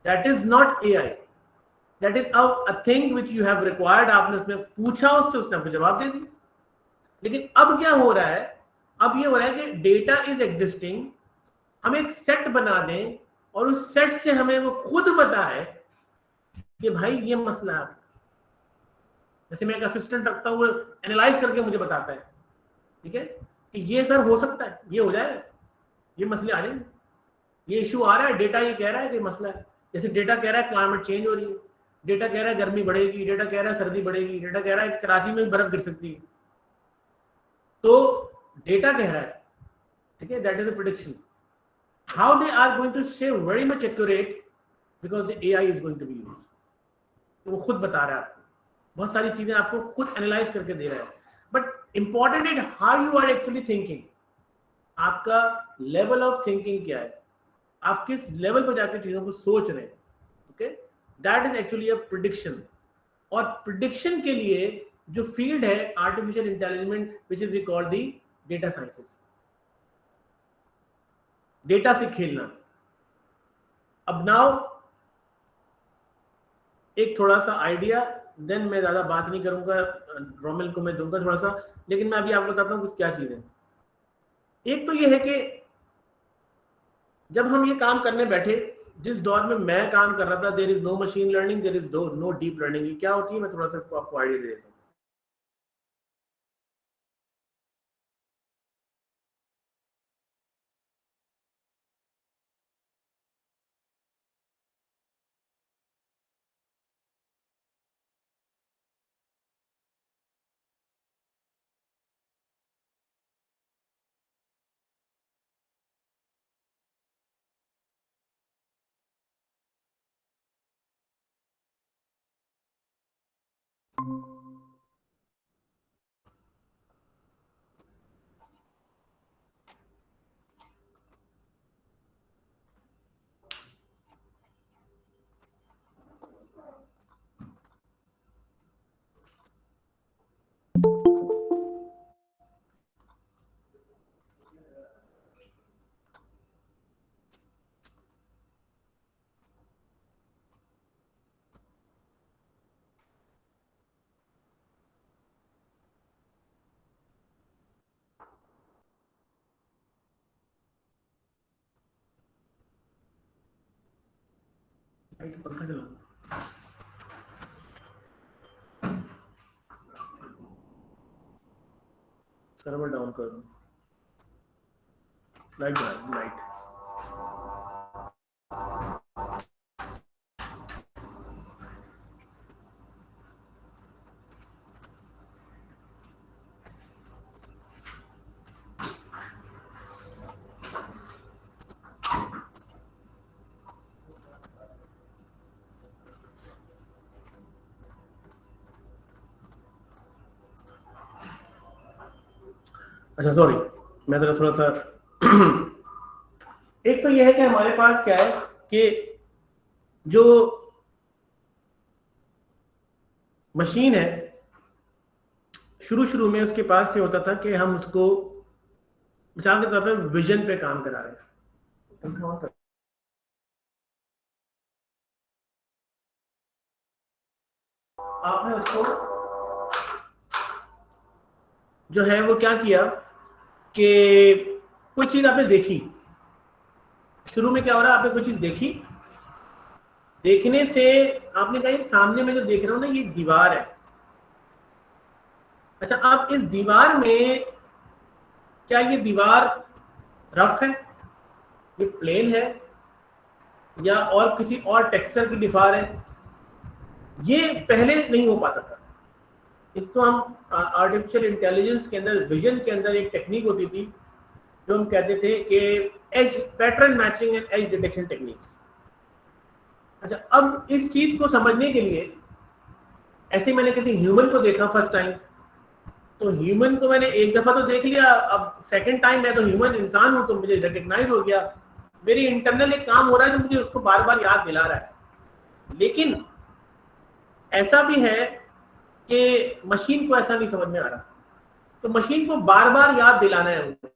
that is not AI. That is a thing which you have required, आपने उसमें पूछा उससे, उसने आपको जवाब दे दिया। लेकिन अब क्या हो रहा है, अब ये हो रहा है कि डेटा इज एग्जिस्टिंग, हम एक सेट बना दें और उस सेट से हमें वो खुद बताए कि भाई ये मसला है। जैसे मैं एक असिस्टेंट रखता हूँ, एनालाइज करके मुझे बताता है, ठीक है, कि ये सर हो सकता है, ये हो जाए, ये मसले आ रहे हैं, ये इशू आ रहा है, डेटा ये कह रहा है कि मसला है। जैसे डेटा कह रहा है क्लाइमेट चेंज हो रही है, डेटा कह रहा है गर्मी बढ़ेगी, डेटा कह रहा है सर्दी बढ़ेगी, डेटा कह रहा है कराची में बर्फ गिर सकती है। तो डेटा कह रहा है, ठीक है, that is a prediction. How they are going to say very much accurate, because the AI is going to be used. तो वो खुद बता रहा है आपको, बहुत सारी चीजें आपको खुद एनालाइज करके दे रहा है। But important is how you are actually thinking, आपका लेवल ऑफ थिंकिंग क्या है, आप किस लेवल पर जाकर चीजों को सोच रहे हैं। Okay, that is actually a prediction. और प्रेडिक्शन के लिए जो फील्ड है artificial intelligence, which is we call the data sciences, data से खेलना। अब नाउ एक थोड़ा सा आइडिया, देन मैं ज्यादा बात नहीं करूंगा, रोमेल को मैं दूंगा थोड़ा सा, लेकिन मैं अभी आपको बताता हूं कुछ क्या चीजें। एक तो ये है कि जब हम ये काम करने बैठे, जिस दौर में मैं काम कर रहा था, there is no machine learning, there is no deep learning. ये क्या होती है, मैं थोड़ा सा इसको आपको आइडिया दे देता हूँ। पंखा चलाओ, सर्वर डाउन कर दो, लाइट लाइट। अच्छा सॉरी, मैं तो थोड़ा सा एक तो यह है कि हमारे पास क्या है कि जो मशीन है, शुरू में उसके पास ये होता था कि हम उसको मिसाल के तौर पे विजन पे काम करा रहे हैं। आपने उसको जो है वो क्या किया कि कोई चीज आपने देखी, शुरू में क्या हो रहा है, आपने कोई चीज देखी, देखने से आपने कहा सामने में जो देख रहा हूं ना ये दीवार है। अच्छा, अब इस दीवार में क्या ये दीवार रफ है, ये प्लेन है, या और किसी और टेक्सचर की दीवार है, ये पहले नहीं हो पाता था। इसको हम आर्टिफिशियल इंटेलिजेंस के अंदर, विजन के अंदर एक टेक्निक होती थी जो हम कहते थे कि edge pattern matching and edge detection techniques. अच्छा, अब इस चीज को समझने के लिए ऐसे मैंने किसी ह्यूमन को देखा फर्स्ट टाइम, तो ह्यूमन को मैंने एक दफा तो देख लिया, अब सेकंड टाइम मैं तो ह्यूमन इंसान हूं तो मुझे रिकग्नाइज हो गया, मेरी इंटरनल एक काम हो रहा है जो मुझे उसको बार बार याद दिला रहा है। लेकिन ऐसा भी है कि मशीन को ऐसा नहीं समझ में आ रहा, तो मशीन को बार बार याद दिलाना है, उनको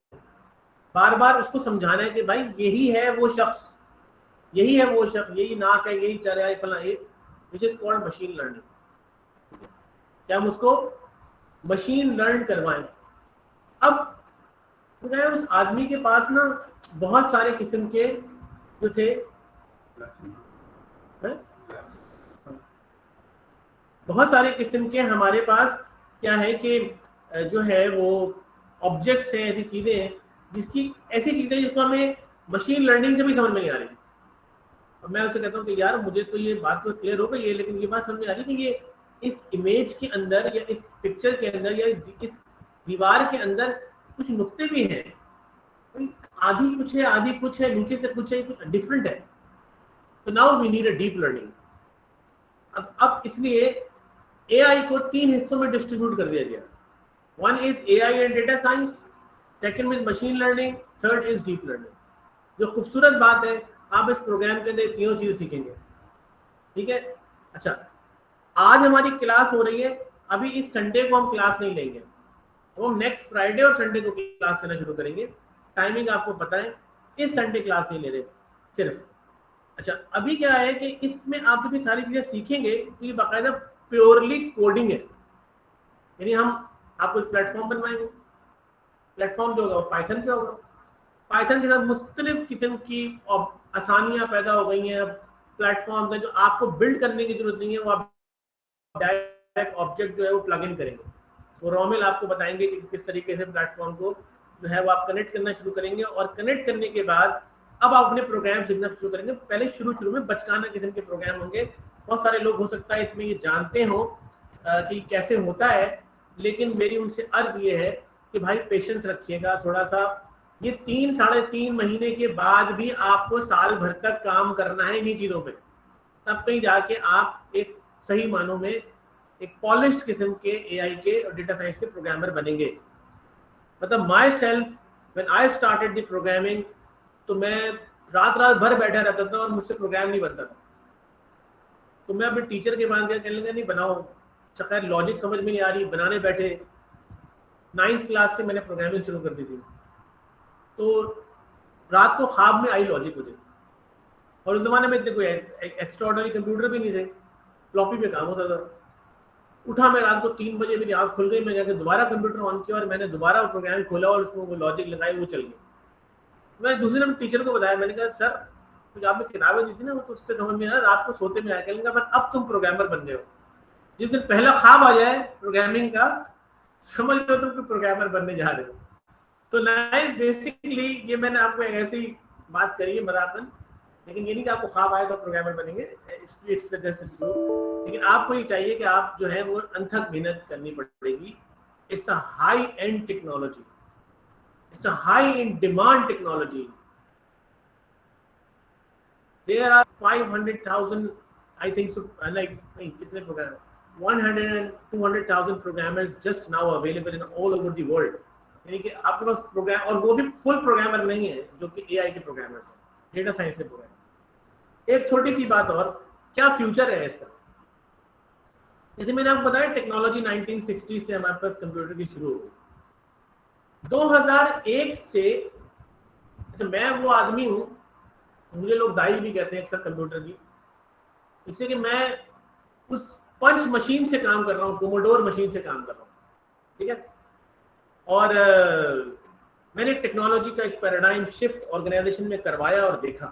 बार बार उसको समझाना है कि भाई यही है वो शख्स, यही है वो शख्स, यही नाक है, यही चेहरा है, फला ये। Which is called machine learning. क्या हम उसको मशीन लर्न करवाएं। अब उस आदमी के पास ना बहुत सारे किस्म के जो थे बहुत सारे किस्म के हमारे पास क्या है कि जो है वो ऑब्जेक्ट्स हैं, ऐसी चीजें हैं जिसकी ऐसी चीजें जिसको हमें मशीन लर्निंग से भी समझ में नहीं आ रही। और मैं उससे कहता हूँ कि यार मुझे तो ये बात तो क्लियर हो गई है, लेकिन ये बात समझ में आ रही कि ये इस इमेज के अंदर या इस पिक्चर के अंदर या इस दीवार के अंदर कुछ नुक्ते भी हैं, आधी कुछ है आधी कुछ है, नीचे से कुछ है, कुछ डिफरेंट है। तो now we need a deep learning. अब इसलिए एआई को 3 हिस्सों में डिस्ट्रीब्यूट कर दिया गया। One is AI and data science, second is machine learning, third is deep learning. जो खूबसूरत बात है, आप इस प्रोग्राम के अंदर तीनों चीजें सीखेंगे। ठीक है। अच्छा, आज हमारी क्लास हो रही है, अभी इस संडे को हम क्लास नहीं लेंगे, तो हम नेक्स्ट फ्राइडे और संडे को क्लास लेना शुरू करेंगे। टाइमिंग आपको पता है, इस संडे क्लास नहीं ले रहे सिर्फ। अच्छा, अभी क्या है कि इसमें आप जब ये सारी चीजें सीखेंगे तो ये बाकायदा प्योरली कोडिंग है, यानी हम आपको एक प्लेटफॉर्म बनवाएंगे। प्लेटफॉर्म जो होगा वो पाइथन पे होगा। पाइथन के साथ मुख्तलिफ किस्म की आसानियां पैदा हो गई हैं। प्लेटफॉर्म है जो आपको बिल्ड करने की जरूरत नहीं है, वो आप डायरेक्ट ऑब्जेक्ट जो है वो प्लग इन करेंगे। वो रोमिल आपको बताएंगे कि किस तरीके से प्लेटफॉर्म को जो है वो आप कनेक्ट करना शुरू करेंगे, और कनेक्ट करने के बाद अब आप अपने प्रोग्राम लिखना शुरू करेंगे। पहले शुरू में बचकाना किस्म के प्रोग्राम होंगे। बहुत सारे लोग हो सकता है इसमें ये जानते हो कि कैसे होता है, लेकिन मेरी उनसे अर्ज ये है कि भाई पेशेंस रखिएगा थोड़ा सा। ये 3-3.5 महीने के बाद भी आपको साल भर तक काम करना है इन्हीं चीजों पे, तब कहीं जाके आप एक सही मानों में एक पॉलिश्ड किस्म के एआई के और डेटा साइंस के प्रोग्रामर बनेंगे। मतलब my self when I started the programming, तो मैं रात भर बैठा रहता था और मुझसे प्रोग्राम नहीं बनता था। तो मैं अपने टीचर के पास गया, कहने लगा नहीं बनाओ। खैर लॉजिक समझ में नहीं आ रही, बनाने बैठे। 9th क्लास से मैंने प्रोग्रामिंग शुरू कर दी थी। तो रात को ख्वाब में आई लॉजिक मुझे, और उस जमाने में इतने कोई एक्स्ट्राऑर्डिनरी कंप्यूटर भी नहीं थे, फ्लॉपी पे काम होता था। उठा मैं रात को 3 बजे, मेरी आंख खुल गई, मैं जाकर दोबारा कंप्यूटर ऑन किया और मैंने दोबारा प्रोग्राम खोला और उसमें वो लॉजिक लगाई, वो चल गई। मैं दूसरे दिन टीचर को बताया, मैंने कहा सर कुछ आपने किताबें दी थी ना, वो तो उससे समझ में आया, रात को सोते में आया। कहेंगे बस अब तुम प्रोग्रामर बन गए हो। जिस दिन पहला ख्वाब आ जाए प्रोग्रामिंग का, समझ लो तुम प्रोग्रामर बनने जा रहे हो। तो नहीं, बेसिकली ये मैंने आपको एक ऐसी बात करी है मजाकन, लेकिन ये नहीं कि आपको ख्वाब आए तो प्रोग्रामर बनेंगे, इट्स जस्ट ट्रू। लेकिन आपको ये चाहिए कि आप जो है वो अनथक मेहनत करनी पड़ेगी। It's a high end technology, it's a high in demand technology. There are 500,000 I think so, like कितने programmer, 100 and 200,000 programmers just now available in all over the world. यानी कि आपके पास प्रोग्राम, और वो भी फुल प्रोग्रामर नहीं है जो कि एआई के प्रोग्रामर्स हैं, डेटा साइंस के प्रोग्रामर। एक छोटी सी बात और, क्या फ्यूचर है इसका। जैसे मैंने आपको बताया टेक्नोलॉजी 1960 से हमारे पास कंप्यूटर की शुरू हो गई। 2001 से, अच्छा मैं वो आदमी हूँ, मुझे लोग दाई भी कहते हैं अक्सर कंप्यूटर की, इसलिए कि मैं उस पंच मशीन से काम कर रहा हूँ, कोमोडोर मशीन से काम कर रहा हूँ। ठीक है। और मैंने टेक्नोलॉजी का एक पैराडाइम शिफ्ट ऑर्गेनाइजेशन में करवाया और देखा,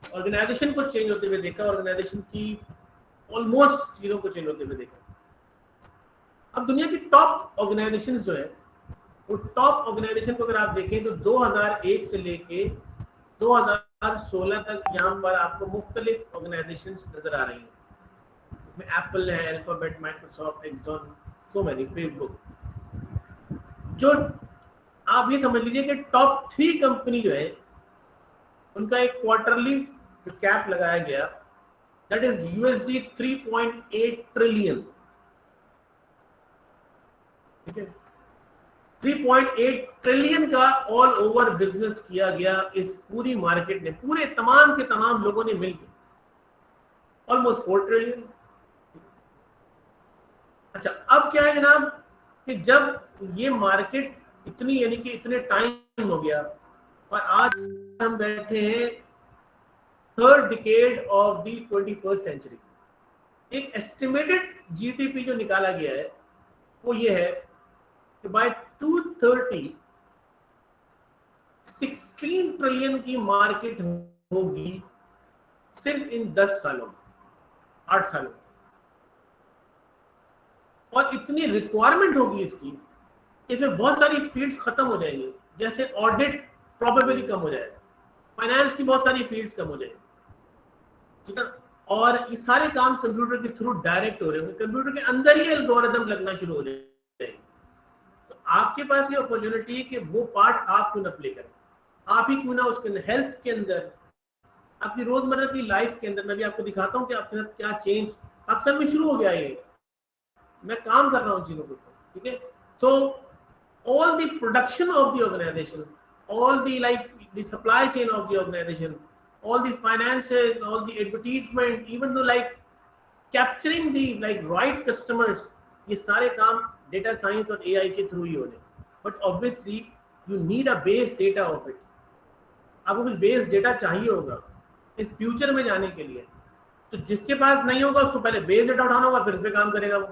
ऑर्गेनाइजेशन को चेंज होते हुए देखा, ऑर्गेनाइजेशन की ऑलमोस्ट चीजों को चेंज होते हुए देखा। अब दुनिया की टॉप ऑर्गेनाइजेशन जो है, वो टॉप ऑर्गेनाइजेशन को अगर आप देखें तो 2001 से लेके 2016 तक यहाँ पर आपको मुख्तलिफ ऑर्गेनाइजेशन नजर आ रही हैं। इसमें एप्पल है, Alphabet, Microsoft, Exxon, so many, Facebook. जो आप ये समझ लीजिए कि टॉप 3 कंपनी जो है उनका एक क्वार्टरली जो कैप लगाया गया, दैट इज USD 3.8 ट्रिलियन। ठीक है, 3.8 ट्रिलियन का ऑल ओवर बिजनेस किया गया इस पूरी मार्केट ने, पूरे तमाम के तमाम लोगों ने मिलकर ऑलमोस्ट 4 ट्रिलियन। अच्छा, अब क्या है जनाब कि जब ये मार्केट इतनी, यानी कि इतने टाइम हो गया और आज हम बैठे हैं 3rd decade of the 21st century. एक एस्टिमेटेड जीडीपी जो निकाला गया है वो ये है कि बाय 2030 16 ट्रिलियन की मार्केट होगी सिर्फ इन 10 सालों में, 8 सालों में। और इतनी रिक्वायरमेंट होगी इसकी, इसमें बहुत सारी फील्ड्स खत्म हो जाएंगी, जैसे ऑडिट प्रोबेबली कम हो जाएगा, फाइनेंस की बहुत सारी फील्ड्स कम हो जाएगी, ठीक है। और ये सारे काम कंप्यूटर के थ्रू डायरेक्ट हो रहे होंगे, कंप्यूटर के अंदर ही एल्गोरिथम लगना शुरू हो जाएंगे। तो आपके पास ये अपॉर्चुनिटी है कि वो पार्ट आप क्यों ना प्ले करें, आप ही क्यों ना उसके अंदर, हेल्थ के अंदर, आपकी रोजमर्रा की लाइफ के अंदर। मैं भी आपको दिखाता हूँ कि आपके साथ क्या चेंज अक्सर में शुरू हो गया है। मैं काम कर रहा हूँ चीजों के ऊपर, ठीक है। So all the production of the organisation, all the supply chain of the organization, all the finances, all the advertisement, even though like capturing the right customers, ये सारे काम data science और AI के थ्रू ही होने। But obviously you need a base data of it। आपको कुछ base data चाहिए होगा इस फ्यूचर में जाने के लिए। तो जिसके पास नहीं होगा उसको पहले base data उठाना होगा, फिर इस पे काम करेगा वो।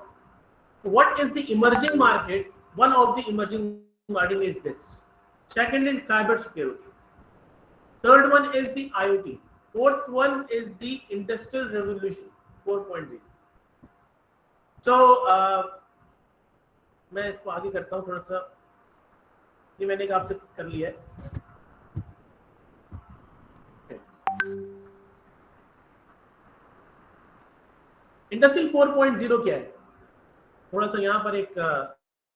What is the emerging market? One of the emerging market is this. Second is cyber security. Third one is the IoT. Fourth one is the industrial revolution 4.0. So मैं इसको आगे करता हूँ थोड़ा सा, ये मैंने एक आपसे कर लिया है। इंडस्ट्रियल 4.0 क्या है, थोड़ा सा यहाँ पर एक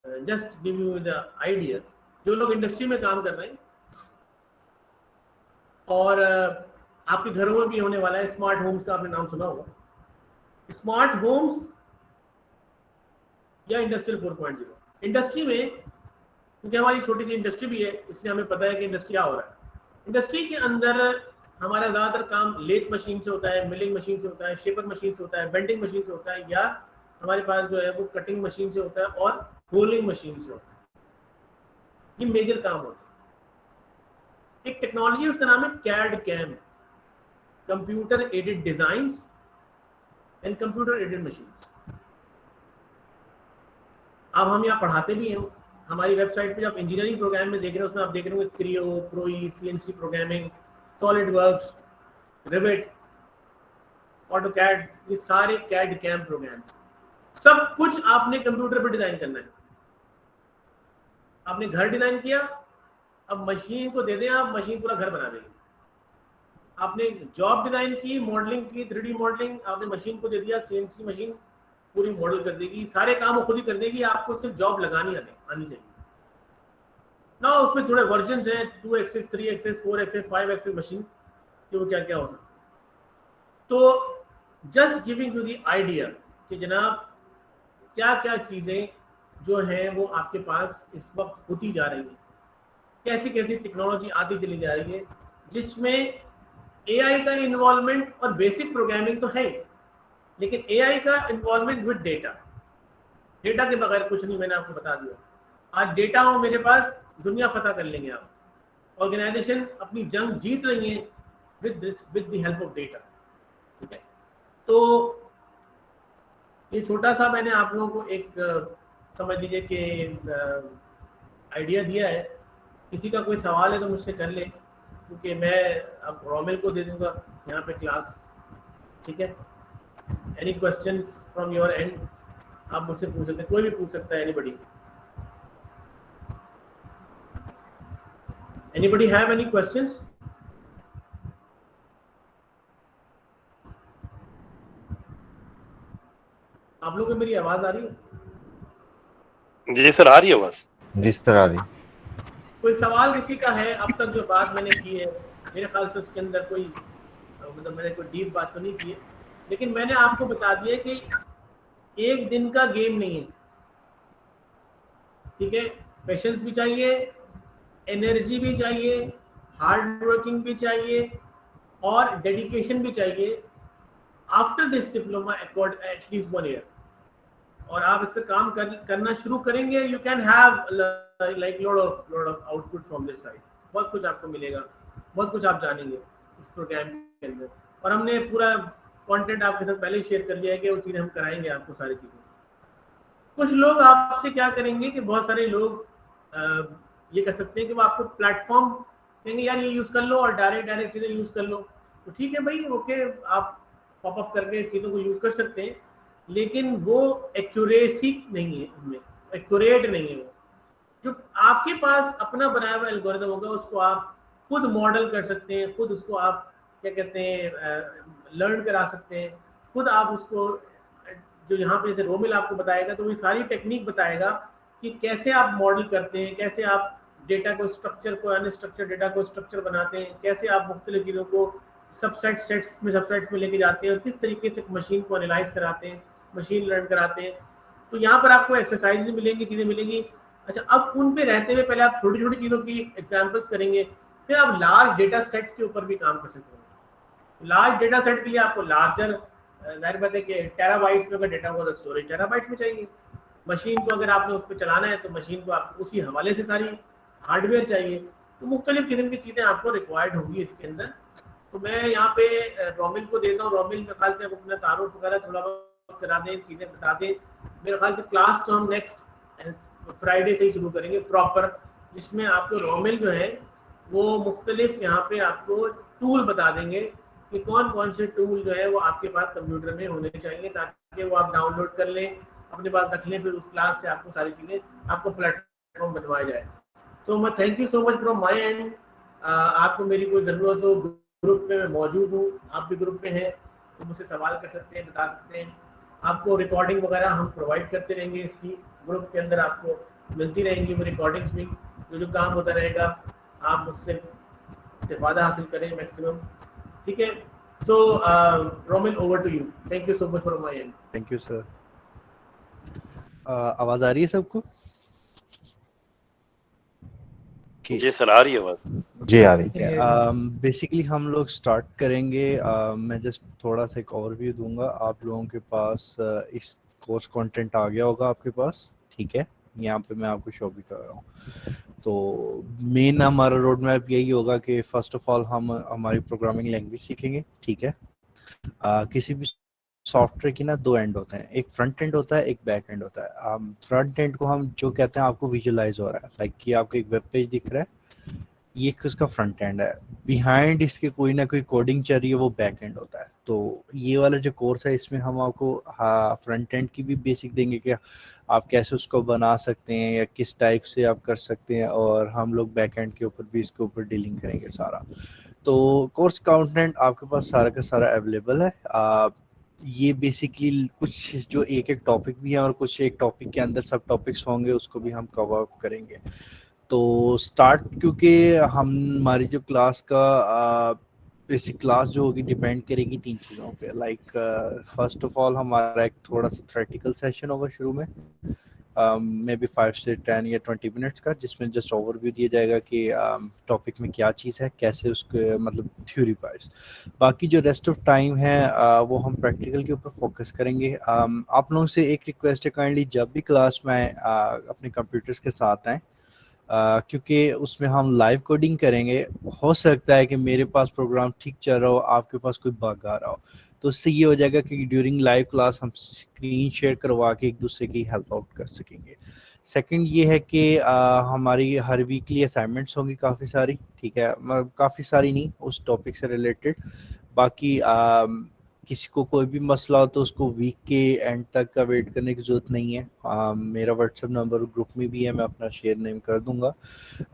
just give you the idea. जो लोग इंडस्ट्री में काम कर रहे हैं और आपके घरों में भी होने वाला है, स्मार्ट होम्स का आपने नाम सुना होगा। स्मार्ट होम्स या इंडस्ट्रियल 4.0। इंडस्ट्री में, क्योंकि हमारी छोटी सी इंडस्ट्री भी है, इसलिए हमें पता है कि इंडस्ट्री क्या हो रहा है। इंडस्ट्री के अंदर हमारा ज्यादातर काम लेथ मशीन से होता है, मिलिंग मशीन से होता है, शेपर मशीन से होता है, बेंडिंग मशीन से होता है, या हमारे पास जो है वो कटिंग मशीन से होता है और रोलिंग मशीन से होता है। ये मेजर काम होता है। एक टेक्नोलॉजी उसका नाम है CAD CAM, computer aided designs and computer aided machine. अब हम यहाँ पढ़ाते भी हैं, हमारी वेबसाइट पे जब इंजीनियरिंग प्रोग्राम में देख रहे हैं उसमें आप देख रहे होंगे Creo, ProE, CNC programming, SolidWorks, Revit, AutoCAD, ये सारे कैड कैम प्रोग्राम, सब कुछ आपने कंप्यूटर पर डिजाइन करना है। आपने घर डिजाइन किया, अब मशीन को दे दें आप, मशीन पूरा घर बना देगी। आपने जॉब डिजाइन की, मॉडलिंग की, 3D मॉडलिंग, आपने मशीन को दे दिया, सीएनसी मशीन पूरी मॉडल कर देगी, सारे काम वो खुद ही कर देगी, आपको सिर्फ जॉब लगानी आनी चाहिए ना। उसमें थोड़े वर्जन हैं, 2 axes, 3 axes, 4 axes, 5 axes machine, कि वो क्या क्या हो सकता है। तो just giving you the idea कि जनाब क्या क्या चीजें जो है वो आपके पास इस वक्त होती जा रही है, कैसी कैसी टेक्नोलॉजी आती चली जा रही है, जिसमें एआई का इन्वॉल्वमेंट और बेसिक प्रोग्रामिंग तो है, लेकिन एआई का इन्वॉल्वमेंट विद डेटा। डेटा के बगैर कुछ नहीं, मैंने आपको बता दिया। आज डेटा हो मेरे पास, दुनिया फतह कर लेंगे आप। ऑर्गेनाइजेशन अपनी जंग जीत रही है with the help of data, ठीक है। तो ये छोटा सा मैंने आप लोगों को एक समझ लीजिए कि आइडिया दिया है। किसी का कोई सवाल है तो मुझसे कर ले, क्योंकि मैं अब रोमिल को दे दूंगा यहाँ पे क्लास, ठीक है। Any questions from your and, आप मुझसे पूछ सकते हैं, कोई भी पूछ सकता है, एनीबडी हैव एनी क्वेश्चंस? आप लोगों को मेरी आवाज आ रही है? जी सर, आ रही है आवाज। जी सर, आ रही। कोई सवाल किसी का है अब तक जो बात मैंने की है? मेरे ख्याल से उसके अंदर कोई मतलब मैंने कोई डीप बात तो नहीं की है, लेकिन मैंने आपको बता दिया कि एक दिन का गेम नहीं है, ठीक है। पेशेंस भी चाहिए, एनर्जी भी चाहिए, हार्ड वर्किंग भी चाहिए और डेडिकेशन भी चाहिए। After this diploma at least 1 year, और आप इस पे काम करना शुरू करेंगे, you can have like lot of output from this side. बहुत कुछ आपको मिलेगा, बहुत कुछ आप जानेंगे इस प्रोग्राम के अंदर। और हमने पूरा कंटेंट आपके साथ पहले शेयर कर लिया है कि वो चीज़ें हम कराएंगे आपको सारी चीज़ें। कुछ लोग आपसे क्या करेंगे कि बहुत सारे लोग ये कर सकते हैं कि वो आपको प्लेटफॉर्म कहेंगे यार ये यूज़ कर लो और डायरेक्ट चीज़ें यूज़ कर लो, तो ठीक है भाई, ओके, आप पॉपअप करके चीज़ों को यूज़ कर सकते हैं, लेकिन वो एक्यूरेसी नहीं है, उनमें एक्यूरेट नहीं है। वो जो आपके पास अपना बनाया हुआ एल्गोरिथम होगा उसको आप खुद मॉडल कर सकते हैं, खुद उसको आप क्या कहते हैं लर्न करा सकते हैं, खुद आप उसको जो यहाँ पे जैसे रोमिल आपको बताएगा तो वो सारी टेक्निक बताएगा कि कैसे आप मॉडल करते हैं, कैसे आप डेटा को स्ट्रक्चर को अनस्ट्रक्चर डेटा को स्ट्रक्चर बनाते हैं, कैसे आप मुख्तलिफ चीज़ों को सबसेट्स में लेके जाते हैं और किस तरीके से मशीन को एनालाइज कराते हैं, मशीन लर्न कराते हैं। तो यहाँ पर आपको एक्सरसाइज मिलेंगी, चीज़ें मिलेंगी। अच्छा, अब उन पे रहते हुए पहले आप छोटी छोटी चीज़ों की एग्जाम्पल्स करेंगे, फिर आप लार्ज डेटा सेट के ऊपर भी काम कर सकते हैं। लार्ज डेटा सेट के लिए आपको लार्जर जाहिर बात है कि टेराबाइट्स में अगर डेटा होगा तो स्टोरेज टेराबाइट्स में चाहिए। मशीन को अगर आपने उस पर चलाना है तो मशीन को आपको उसी हवाले से सारी हार्डवेयर चाहिए। तो मुख्तलिफ किस्म की चीज़ें आपको रिक्वायर्ड होगी इसके अंदर। तो मैं यहाँ पे रोमिल को देता हूँ। रोमिल मेरे ख्याल से अपना तारुफ वगैरह थोड़ा बहुत करा दें, चीज़ें बता दें। मेरे ख्याल से क्लास तो हम नेक्स्ट फ्राइडे से ही शुरू करेंगे प्रॉपर, जिसमें आपको रोमिल जो है वो मुख्तलिफ यहाँ पे आपको टूल बता देंगे कि कौन कौन से टूल जो है वो आपके पास कंप्यूटर में होने चाहिए, ताकि वो आप डाउनलोड कर लें, अपने पास रख लें, फिर उस क्लास से आपको सारी चीज़ें आपको प्लेटफॉर्म बनवाया जाए। तो मैं thank you so much from my and. आपको मेरी कोई ज़रूरत हो, ग्रुप में मैं मौजूद हूँ, आप भी ग्रुप में हैं तो मुझसे सवाल कर सकते हैं, बता सकते हैं। आपको रिकॉर्डिंग वगैरह हम प्रोवाइड करते रहेंगे, इसकी ग्रुप के अंदर आपको मिलती रहेंगी वो रिकॉर्डिंग्स भी। जो काम होता रहेगा आप मुझसे इस्तेफादा हासिल करें मैक्सिमम, ठीक है। So Romil, over to you. Thank you so much from my end. Thank you sir. आवाज़ आ रही है सबको? जी सर, आ रही है आवाज़। जी आ रही है। बेसिकली हम लोग स्टार्ट करेंगे। मैं जस्ट थोड़ा सा एक ओवरव्यू दूंगा। आप लोगों के पास इस कोर्स कंटेंट आ गया होगा आपके पास, ठीक है। यहाँ पे मैं आपको शो भी कर रहा हूँ। तो मेन हमारा रोड मैप यही होगा कि फर्स्ट ऑफ ऑल हम हमारी प्रोग्रामिंग लैंग्वेज सीखेंगे, ठीक है। किसी भी सॉफ्टवेयर की ना दो एंड होते हैं, एक फ्रंट एंड होता है, एक बैक एंड होता है। फ्रंट एंड को हम जो कहते हैं आपको विजुअलाइज हो रहा है, लाइक कि आपको एक वेब पेज दिख रहा है, ये उसका फ्रंट एंड है। बिहाइंड इसके कोई ना कोई कोडिंग चल रही है, वो बैक एंड होता है। तो ये वाला जो कोर्स है इसमें हम आपको फ्रंट एंड की भी बेसिक देंगे कि आप कैसे उसको बना सकते हैं या किस टाइप से आप कर सकते हैं, और हम लोग बैक एंड के ऊपर भी इसके ऊपर डीलिंग करेंगे सारा। तो कोर्स कंटेंट आपके पास सारा का सारा अवेलेबल है। ये बेसिकली कुछ जो एक एक टॉपिक भी है और कुछ एक टॉपिक के अंदर सब टॉपिक्स होंगे, उसको भी हम कवर अप करेंगे। तो स्टार्ट, क्योंकि हमारी जो क्लास का बेसिक क्लास जो होगी डिपेंड करेगी तीन चीज़ों पे। लाइक फर्स्ट ऑफ ऑल हमारा एक थोड़ा सा थ्योरेटिकल सेशन होगा शुरू में, मे बी 5 से 10 या 20 मिनट्स का, जिसमें जस्ट ओवरव्यू दिया जाएगा कि टॉपिक में क्या चीज़ है, कैसे उसके मतलब थ्योरी वाइज। बाकी जो रेस्ट ऑफ टाइम है वो हम प्रैक्टिकल के ऊपर फोकस करेंगे। आप लोगों से एक रिक्वेस्ट है, काइंडली जब भी क्लास में अपने कंप्यूटर्स के साथ आएँ, क्योंकि उसमें हम लाइव कोडिंग करेंगे। हो सकता है कि मेरे पास प्रोग्राम ठीक चल रहा हो, आपके पास कोई बग आ रहा हो, तो उससे ये हो जाएगा कि ड्यूरिंग लाइव क्लास हम स्क्रीन शेयर करवा के एक दूसरे की हेल्प आउट कर सकेंगे। सेकंड ये है कि हमारी हर वीकली असाइनमेंट्स होंगी काफ़ी सारी, ठीक है। काफ़ी सारी नहीं, उस टॉपिक से रिलेटेड। बाकी किसी को कोई भी मसला हो तो उसको वीक के एंड तक का वेट करने की ज़रूरत नहीं है। मेरा व्हाट्सएप नंबर ग्रुप में भी है, मैं अपना शेयर नेम कर दूंगा।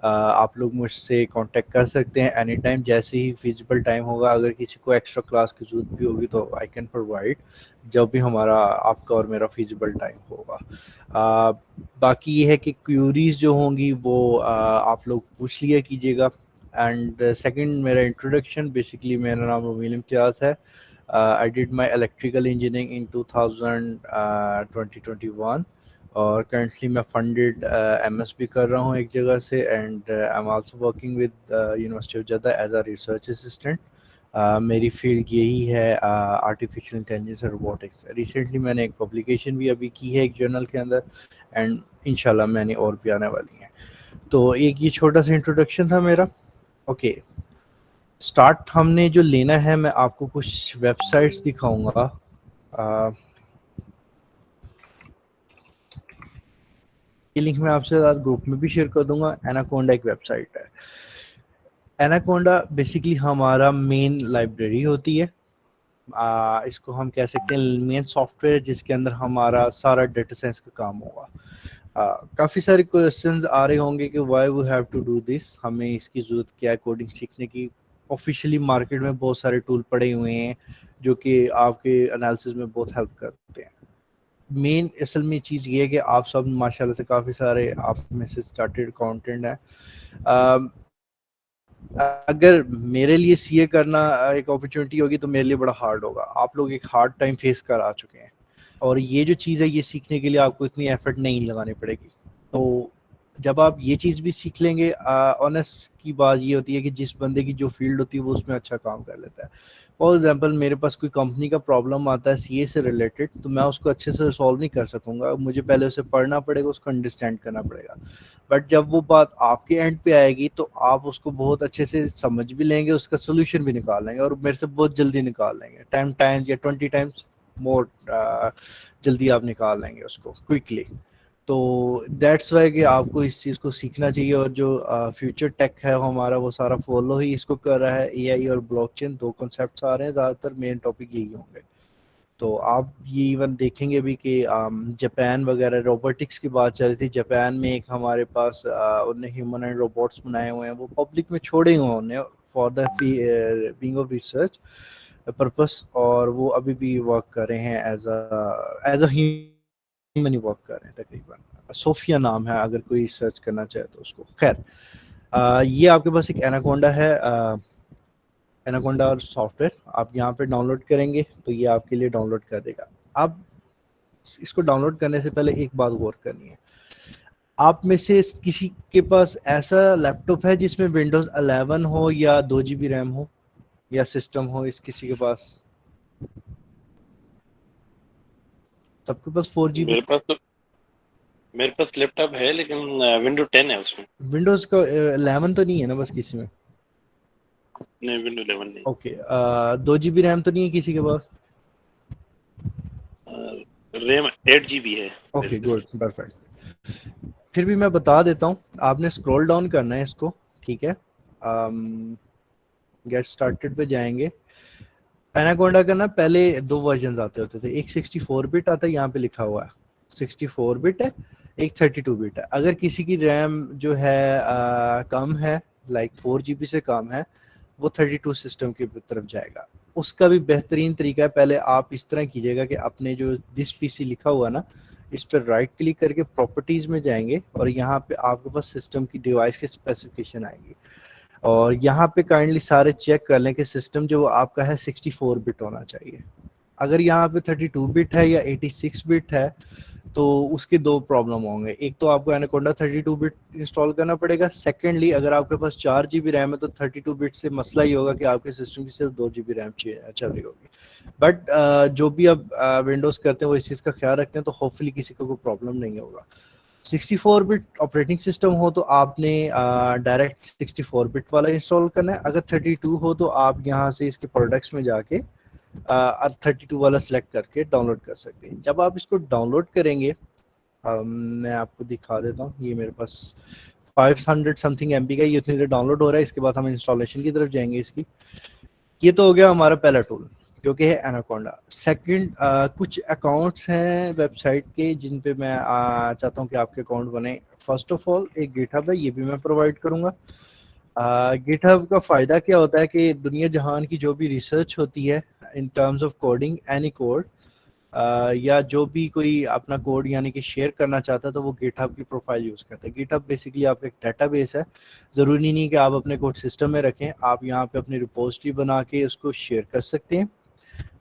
आप लोग मुझसे कांटेक्ट कर सकते हैं एनी टाइम, जैसे ही फिजिबल टाइम होगा। अगर किसी को एक्स्ट्रा क्लास की ज़रूरत भी होगी तो आई कैन प्रोवाइड, जब भी हमारा आपका और मेरा फिजिबल टाइम होगा। बाकी ये है कि क्यूरीज जो होंगी वो आप लोग पूछ लिया कीजिएगा। एंड सेकंड, मेरा इंट्रोडक्शन, बेसिकली मेरा नाम रोमिल इम्तियाज़ है। I did my electrical engineering in 2021 और currently मैं funded MS भी कर रहा हूँ एक जगह से, and I'm also working with University of Jeddah as a research assistant। मेरी फील्ड यही है आर्टिफिशियल इंटेलिजेंस और रोबोटिक्स। रिसेंटली मैंने एक पब्लिकेशन भी अभी की है एक जर्नल के अंदर, एंड इंशाल्लाह मैंने और भी आने वाली हैं। तो एक ये छोटा सा इंट्रोडक्शन था मेरा। ओके, स्टार्ट हमने जो लेना है, मैं आपको कुछ वेबसाइट्स दिखाऊंगा। ये लिंक मैं आपसे साथ ग्रुप में भी शेयर कर दूंगा। एनाकोंडा एक वेबसाइट है। एनाकोंडा बेसिकली हमारा मेन लाइब्रेरी होती है। इसको हम कह सकते हैं मेन सॉफ्टवेयर जिसके अंदर हमारा सारा डेटा साइंस का काम होगा। काफ़ी सारे क्वेश्चंस आ रहे होंगे कि why we have to do this, हमें इसकी ज़रूरत क्या है कोडिंग सीखने की। ऑफिशियली मार्केट में बहुत सारे टूल पड़े हुए हैं जो कि आपके एनालिसिस में बहुत हेल्प करते हैं। मेन असल में चीज़ ये है कि आप सब माशाल्लाह से काफ़ी सारे आप में से चार्टर्ड अकाउंटेंट हैं। अगर मेरे लिए सीए करना एक अपॉर्चुनिटी होगी तो मेरे लिए बड़ा हार्ड होगा। आप लोग एक हार्ड टाइम फेस कर आ चुके हैं और ये जो चीज़ है ये सीखने के लिए आपको इतनी एफर्ट नहीं लगानी पड़ेगी। तो जब आप ये चीज़ भी सीख लेंगे, ऑनेस्ट की बात ये होती है कि जिस बंदे की जो फील्ड होती है वो उसमें अच्छा काम कर लेता है। फॉर एग्जांपल मेरे पास कोई कंपनी का प्रॉब्लम आता है सीए से रिलेटेड, तो मैं उसको अच्छे से सॉल्व नहीं कर सकूंगा, मुझे पहले उसे पढ़ना पड़ेगा, उसको अंडरस्टैंड करना पड़ेगा। बट जब वो बात आपके एंड पे आएगी तो आप उसको बहुत अच्छे से समझ भी लेंगे, उसका सोल्यूशन भी निकाल लेंगे और मेरे से बहुत जल्दी निकाल लेंगे। 10 टाइम्स या 20 टाइम्स मोर जल्दी आप निकाल लेंगे उसको क्विकली। तो दैट्स वाई कि आपको इस चीज़ को सीखना चाहिए। और जो फ्यूचर टेक है हमारा वो सारा फॉलो ही इसको कर रहा है। एआई और ब्लॉकचेन दो कॉन्सेप्ट्स आ रहे हैं, ज़्यादातर मेन टॉपिक यही होंगे। तो आप ये इवन देखेंगे भी कि जापान वगैरह रोबोटिक्स की बात चल रही थी। जापान में एक हमारे पास उन्होंने ह्यूमन एंड रोबोट्स बनाए हुए हैं, वो पब्लिक में छोड़े हुए हैं उन्होंने for the being of research purpose, और वो अभी भी वर्क कर रहे हैं एज अ ह्यूमन ही वर्क कर रहे हैं तकरीबन। सोफिया नाम है, अगर कोई सर्च करना चाहे तो उसको। खैर ये आपके पास एक एनाकोंडा है, एनाकोंडा और सॉफ्टवेयर आप यहाँ पे डाउनलोड करेंगे तो ये आपके लिए डाउनलोड कर देगा। आप इसको डाउनलोड करने से पहले एक बात गौर करनी है, आप में से किसी के पास ऐसा लैपटॉप है जिसमें विंडोज 11 हो या 2 GB रैम हो या सिस्टम हो? इस किसी के पास? सबके पास 4 GB? मेरे पास लैपटॉप है लेकिन विंडो 10 है उसमें। विंडोज का 11 तो नहीं है ना बस किसी में? नहीं, विंडो 11 नहीं। ओके, 2 GB रैम तो नहीं है किसी के पास? रैम 8 GB है। Okay good, perfect. फिर भी मैं बता देता हूँ, आपने स्क्रॉल डाउन करना है इसको, ठीक है। गेट स्टार्टेड पे जाएंगे। एनाकोंडा का ना पहले 2 वर्जन आते होते थे, एक 64 बिट आता है, यहाँ पे लिखा हुआ है 64 बिट है, एक 32 बिट है। अगर किसी की रैम जो है कम है, लाइक 4 GB से कम है, वो 32 सिस्टम की तरफ जाएगा। उसका भी बेहतरीन तरीका है, पहले आप इस तरह कीजिएगा कि अपने जो दिस पीसी लिखा हुआ ना, इस पर राइट क्लिक करके प्रॉपर्टीज में जाएंगे और यहाँ पे आपके पास सिस्टम की डिवाइस की स्पेसिफिकेशन आएगी और यहाँ पे काइंडली सारे चेक कर लें कि सिस्टम जो आपका है 64 बिट होना चाहिए। अगर यहाँ पे 32 बिट है या 86 बिट है तो उसके 2 प्रॉब्लम होंगे। एक तो आपको एनाकोंडा 32 बिट इंस्टॉल करना पड़ेगा, सेकेंडली अगर आपके पास 4 GB रैम है तो 32 बिट से मसला ही होगा कि आपके सिस्टम की सिर्फ 2 GB रैम चल रही होगी। बट जो भी अब विंडोज करते हैं वो इस चीज़ का ख्याल रखते हैं, तो होपफुली किसी को कोई प्रॉब्लम नहीं होगा। 64 बिट ऑपरेटिंग सिस्टम हो तो आपने डायरेक्ट 64 बिट वाला इंस्टॉल करना है। अगर 32 हो तो आप यहाँ से इसके प्रोडक्ट्स में जाके 32 वाला सिलेक्ट करके डाउनलोड कर सकते हैं। जब आप इसको डाउनलोड करेंगे, मैं आपको दिखा देता हूँ, ये मेरे पास 500 समथिंग MB का ये उतनी देर डाउनलोड हो रहा है। इसके बाद हम इंस्टॉलेशन की तरफ जाएंगे इसकी। ये तो हो गया हमारा पहला टूल जो कि है एनाकोंडा। सेकंड, कुछ अकाउंट्स हैं वेबसाइट के जिन पे मैं चाहता हूँ कि आपके अकाउंट बने। फर्स्ट ऑफ ऑल एक गिटहब है, ये भी मैं प्रोवाइड करूँगा। गिटहब का फ़ायदा क्या होता है कि दुनिया जहान की जो भी रिसर्च होती है in terms of coding, any code या जो भी कोई अपना कोड यानी कि शेयर करना चाहता है तो वो गिटहब की प्रोफाइल यूज़ करता है। गिटहब बेसिकली आपका एक डेटाबेस है, ज़रूरी नहीं कि आप अपने कोड सिस्टम में रखें, आप यहाँ पे अपनी रिपोजिटरी बना के उसको शेयर कर सकते हैं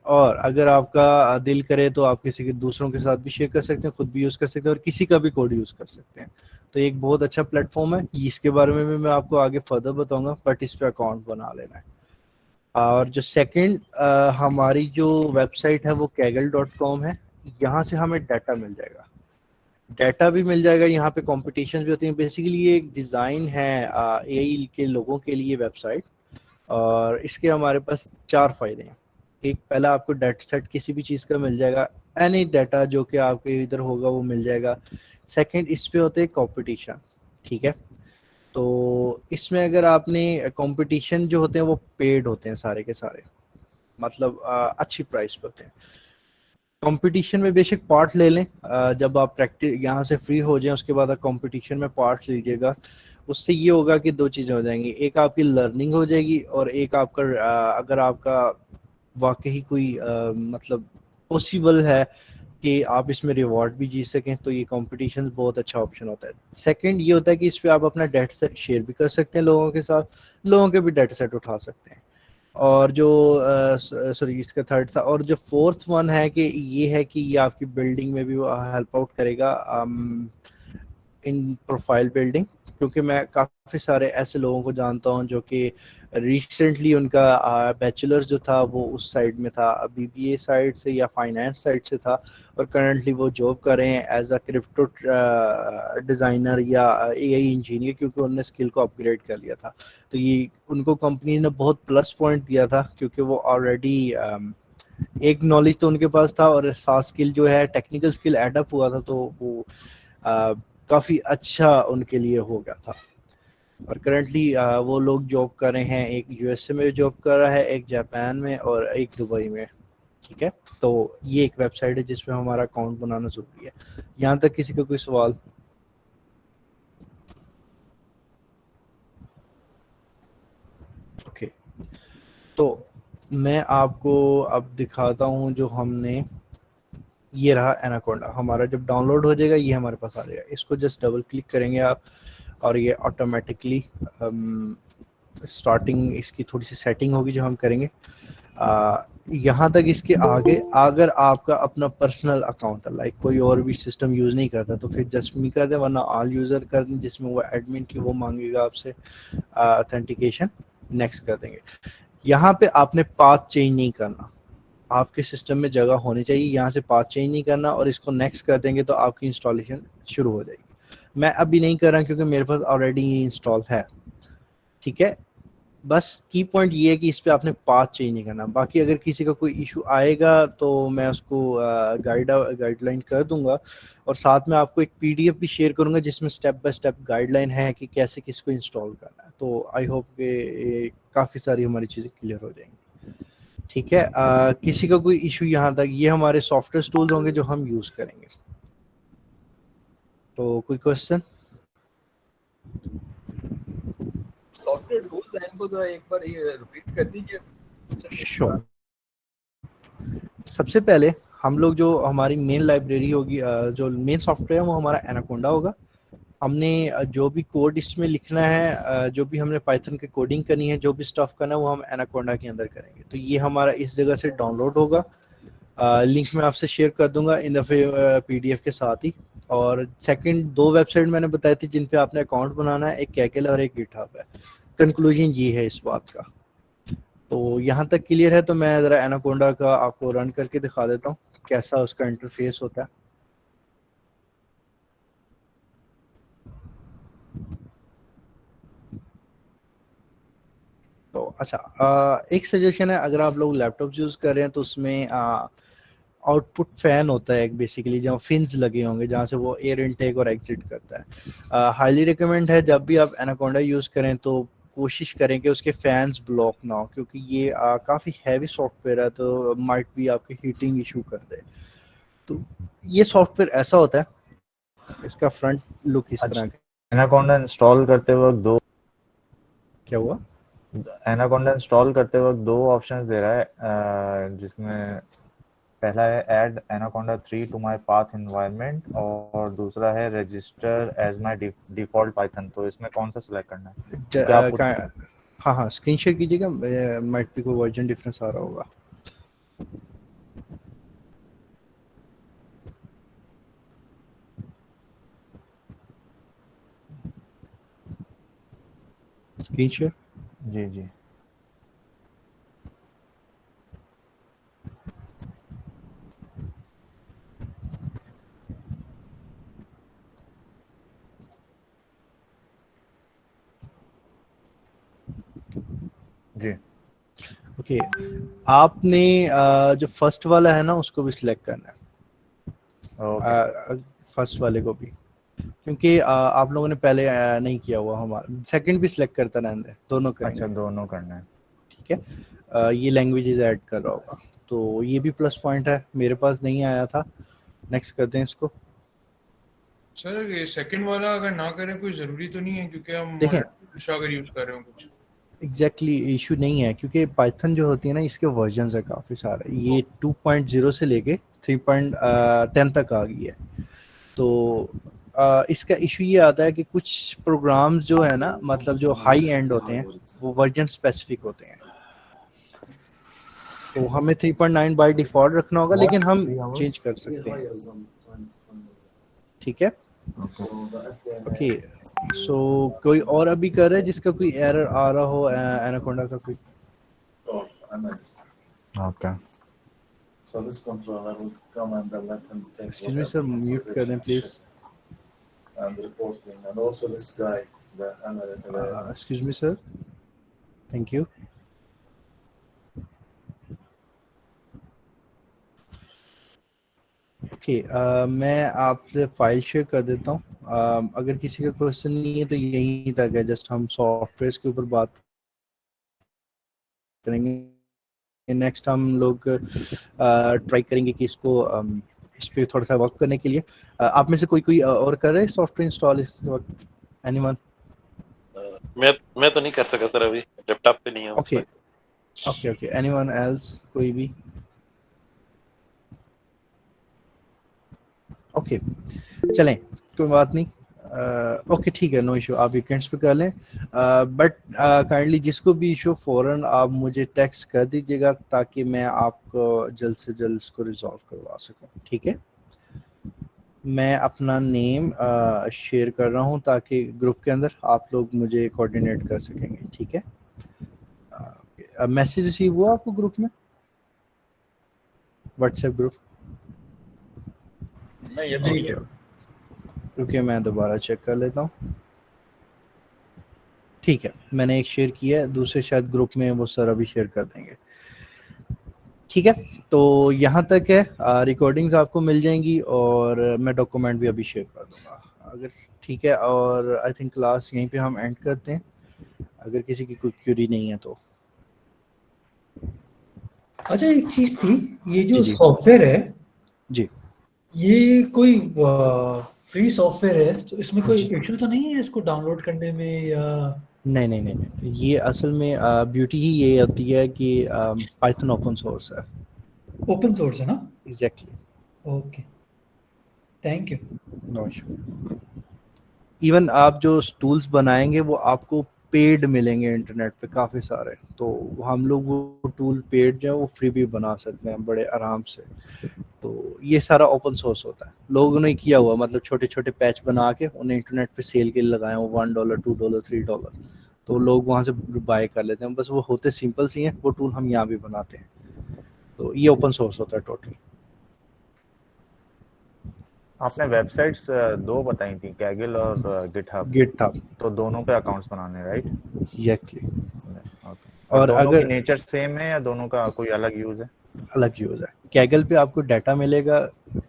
और अगर आपका दिल करे तो आप किसी के दूसरों के साथ भी शेयर कर सकते हैं, खुद भी यूज़ कर सकते हैं और किसी का भी कोड यूज़ कर सकते हैं। तो एक बहुत अच्छा प्लेटफॉर्म है, इसके बारे में भी मैं आपको आगे फर्दर बताऊंगा, बट इस पे अकाउंट बना लेना है। और जो सेकंड हमारी जो वेबसाइट है वो kaggle.com है। यहाँ से हमें डाटा मिल जाएगा, डाटा भी मिल जाएगा, यहाँ पे कॉम्पिटिशन भी होती हैं। बेसिकली ये एक डिज़ाइन है AI के लोगों के लिए वेबसाइट, और इसके हमारे पास 4 फायदे हैं। एक, पहला आपको डाटा सेट किसी भी चीज़ का मिल जाएगा, एनी डाटा जो कि आपके इधर होगा वो मिल जाएगा। सेकंड, इस पे होते हैं कंपटीशन, ठीक है। तो इसमें अगर आपने कंपटीशन जो होते हैं वो पेड होते हैं सारे के सारे, मतलब अच्छी प्राइस पे होते हैं। कंपटीशन में बेशक पार्ट ले लें, जब आप प्रैक्टिस यहाँ से फ्री हो जाएं उसके बाद आप कंपटीशन में पार्ट लीजिएगा। उससे ये होगा कि 2 चीज़ें हो जाएंगी, एक आपकी लर्निंग हो जाएगी और एक आपका अगर आपका वाकई कोई मतलब पॉसिबल है कि आप इसमें रिवॉर्ड भी जीत सकें, तो ये कंपटीशन बहुत अच्छा ऑप्शन होता है। सेकंड ये होता है कि इस पे आप अपना डाटा सेट शेयर भी कर सकते हैं लोगों के साथ, लोगों के भी डाटा सेट उठा सकते हैं। और जो सॉरी इसका थर्ड था, और जो फोर्थ वन है कि ये है कि ये आपकी बिल्डिंग में भी हेल्प आउट करेगा इन प्रोफाइल बिल्डिंग, क्योंकि मैं काफ़ी सारे ऐसे लोगों को जानता हूं जो कि रिसेंटली उनका बैचलर्स जो था वो उस साइड में था, बीबीए साइड से या फाइनेंस साइड से था, और करंटली वो जॉब कर रहे हैं एज अ क्रिप्टो डिज़ाइनर या एआई इंजीनियर, क्योंकि उन्होंने स्किल को अपग्रेड कर लिया था। तो ये उनको कंपनी ने बहुत प्लस पॉइंट दिया था, क्योंकि वो ऑलरेडी एक नॉलेज तो उनके पास था और साथ स्किल जो है टेक्निकल स्किल एडअप हुआ था, तो वो काफ़ी अच्छा उनके लिए हो गया था। और करंटली वो लोग जॉब कर रहे हैं, एक यूएसए में जॉब कर रहा है, एक जापान में और एक दुबई में, ठीक है। तो ये एक वेबसाइट है जिसमें हमारा अकाउंट बनाना जरूरी है। यहाँ तक किसी का कोई सवाल? ओके, तो मैं आपको अब दिखाता हूँ जो हमने, ये रहा एनाकोंडा हमारा। जब डाउनलोड हो जाएगा ये हमारे पास आ जाएगा, इसको जस्ट डबल क्लिक करेंगे आप और ये ऑटोमेटिकली स्टार्टिंग इसकी थोड़ी सी सेटिंग होगी जो हम करेंगे। यहाँ तक इसके आगे अगर आपका अपना पर्सनल अकाउंट है, लाइक कोई और भी सिस्टम यूज़ नहीं करता, तो फिर जस्ट मी कर दें, वरना ऑल यूज़र कर दें, जिसमें वो एडमिन की वो मांगेगा आपसे ऑथेंटिकेशन, नेक्स्ट कर देंगे। यहाँ पे आपने पाथ चेंज नहीं करना, आपके सिस्टम में जगह होनी चाहिए, यहाँ से पाथ चेंज नहीं करना, और इसको नेक्स्ट कर देंगे तो आपकी इंस्टॉलेशन शुरू हो जाएगी। मैं अभी नहीं कर रहा क्योंकि मेरे पास ऑलरेडी इंस्टॉल है, ठीक है। बस की पॉइंट ये है कि इस पे आपने पाथ चेंज नहीं करना। बाकी अगर किसी का कोई इशू आएगा तो मैं उसको गाइडलाइन कर दूंगा, और साथ में आपको एक पीडीएफ भी शेयर करूंगा जिसमें स्टेप बाय स्टेप गाइडलाइन है कि कैसे किसको इंस्टॉल करना है। तो आई होप कि काफ़ी सारी हमारी चीज़ें क्लियर हो जाएंगी, ठीक है। किसी का कोई इशू यहाँ तक? ये हमारे सॉफ्टवेयर टूल्स होंगे जो हम यूज़ करेंगे। तो कोई क्वेश्चन? सॉफ्टवेयर टूल्स हैं, इनको जरा एक बार ये रिपीट कर दीजिए। श्योर। सबसे पहले हम लोग जो हमारी मेन लाइब्रेरी होगी, जो मेन सॉफ्टवेयर है वो हमारा एनाकोंडा होगा। हमने जो भी कोड इसमें लिखना है, जो भी हमने पाइथन की कोडिंग करनी है, जो भी स्टफ करना है वो हम एनाकोंडा के अंदर करेंगे। तो ये हमारा इस जगह से डाउनलोड होगा, लिंक मैं आपसे शेयर कर दूंगा इन दफ़े पीडीएफ के साथ ही। और सेकंड 2 वेबसाइट मैंने बताई थी जिन पे आपने अकाउंट बनाना है, एक कैकेल और एक गिटहब है। कंक्लूजन ये है इस बात का। तो यहाँ तक क्लियर है? तो मैं ज़रा एनाकोंडा का आपको रन करके दिखा देता हूँ कैसा उसका इंटरफेस होता है। तो अच्छा, एक सजेशन है, अगर आप लोग लैपटॉप यूज़ कर रहे हैं तो उसमें आउटपुट फैन होता है एक, बेसिकली जहाँ फिन्स लगे होंगे जहाँ से वो एयर इनटेक और एग्जिट करता है। हाईली रिकमेंड है जब भी आप एनाकोंडा यूज़ करें तो कोशिश करें कि उसके फैंस ब्लॉक ना हो, क्योंकि ये काफ़ी हैवी सॉफ्टवेयर है, तो माइट भी आपके हीटिंग इशू कर दे। तो ये सॉफ्टवेयर ऐसा होता है, इसका फ्रंट लुक इस तरह का। एनाकोंडा इंस्टॉल करते वक्त क्या हुआ? एनाकोंडा इंस्टॉल करते वक्त 2 ऑप्शंस दे रहा है, जिसमें पहला है add Anaconda 3 to my path environment और दूसरा है register as my default Python. तो इसमें कौन सा सिलेक्ट करना है? तो क्या आप हाँ, स्क्रीन शेयर कीजिएगा, माइट भी कोई वर्जन डिफरेंस आ रहा होगा। Screen share? जी जी। जी ओके आपने जो फर्स्ट वाला है ना उसको भी सिलेक्ट करना है, फर्स्ट वाले को भी, क्योंकि आप लोगों ने पहले नहीं किया हुआ, हमारा सेकंड भी सिलेक्ट करता रहने दे, दोनों करेंगे। अच्छा दोनों करना है, ठीक है। ये लैंग्वेजेस ऐड कर रहा होगा तो ये भी प्लस पॉइंट है, मेरे पास नहीं आया था। नेक्स्ट करते हैं इसको। सर ये सेकंड वाला अगर ना करें कोई जरूरी तो नहीं है, क्योंकि हम देखें दूसरा अगर यूज कर रहे हो कुछ। एग्जैक्टली इशू नहीं है, क्योंकि पाइथन जो होती है ना इसके वर्जन्स है काफ़ी सारे, ये 2.0 से लेके 3.10 तक आ गई है। तो इसका इशू ये आता है कि कुछ प्रोग्राम्स जो है ना, मतलब जो हाई एंड होते हैं वो वर्जन स्पेसिफिक होते हैं, तो हमें 3.9 बाय डिफॉल्ट रखना होगा, लेकिन हम चेंज कर सकते हैं। ठीक है। ओके सो कोई और अभी कर रहा है जिसका कोई एरर आ रहा हो एनाकोंडा का कोई? Okay So this controller will come and let him take excuse me sir, mute कर दें please. and reporting, and also this guy, the analyst. Excuse me sir, thank you. Okay मैं आपसे file share कर देता हूँ। अगर किसी का क्वेश्चन नहीं है तो यहीं तक है, जस्ट हम सॉफ्टवेयर के ऊपर बात करेंगे। नेक्स्ट हम लोग ट्राई करेंगे कि इसको इस पे थोड़ा सा वर्क करने के लिए आप में से कोई और कर रहे हैं सॉफ्टवेयर इंस्टॉल इस वक्त? एनीवन? मैं तो नहीं कर सका सर, अभी लैपटॉप पे नहीं है। Okay okay okay, anyone else? कोई भी? ओके चलें, कोई बात नहीं। ओके ठीक है, नो इशू, आप वीकेंड्स पे कर लें। बट काइंडली जिसको भी इशू फौरन आप मुझे टेक्स्ट कर दीजिएगा ताकि मैं आपको जल्द से जल्द इसको रिजॉल्व करवा सकूं। ठीक है, मैं अपना नेम शेयर कर रहा हूं ताकि ग्रुप के अंदर आप लोग मुझे कोऑर्डिनेट कर सकेंगे। ठीक है, मैसेज रिसीव हुआ आपको ग्रुप में, व्हाट्सएप ग्रुप? नहीं अभी नहीं। रुकिए मैं दोबारा चेक कर लेता हूँ। ठीक है, मैंने एक शेयर किया है, दूसरे शायद ग्रुप में वो सर अभी शेयर कर देंगे। ठीक है, तो यहाँ तक है, रिकॉर्डिंग्स आपको मिल जाएंगी और मैं डॉक्यूमेंट भी अभी शेयर कर दूंगा अगर ठीक है। और आई थिंक क्लास यहीं पे हम एंड करते हैं, अगर किसी की कोई क्यूरी नहीं है तो। अच्छा एक चीज थी, ये जो जी सॉफ्टवेयर है जी ये कोई फ्री सॉफ्टवेयर है, तो इसमें कोई इशू तो नहीं है इसको डाउनलोड करने में या? नहीं, ये असल में ब्यूटी ही ये होती है कि पाइथन ओपन सोर्स है। ओपन सोर्स है ना? Exactly. Okay thank you. No issue. Even आप जो टूल्स बनाएंगे वो आपको पेड मिलेंगे इंटरनेट पे काफ़ी सारे, तो हम लोग वो टूल पेड जो है वो फ्री भी बना सकते हैं बड़े आराम से। तो ये सारा ओपन सोर्स होता है, लोगों ने किया हुआ, मतलब छोटे छोटे पैच बना के उन्हें इंटरनेट पे सेल के लिए लगाए वो $1 $2 $3, तो लोग वहाँ से बाय कर लेते हैं। बस वो होते सिंपल सी हैं, वो टूल हम यहाँ भी बनाते हैं, तो ये ओपन सोर्स होता है टोटल। आपने वेबसाइट्स दो बताई थी, कैगल और गिटहब, तो दोनों पे अकाउंट्स बनाने, राइट? एग्जैक्टली। और दोनों अगर की नेचर सेम है या दोनों का कोई अलग यूज है? अलग यूज है। कैगल पे आपको डाटा मिलेगा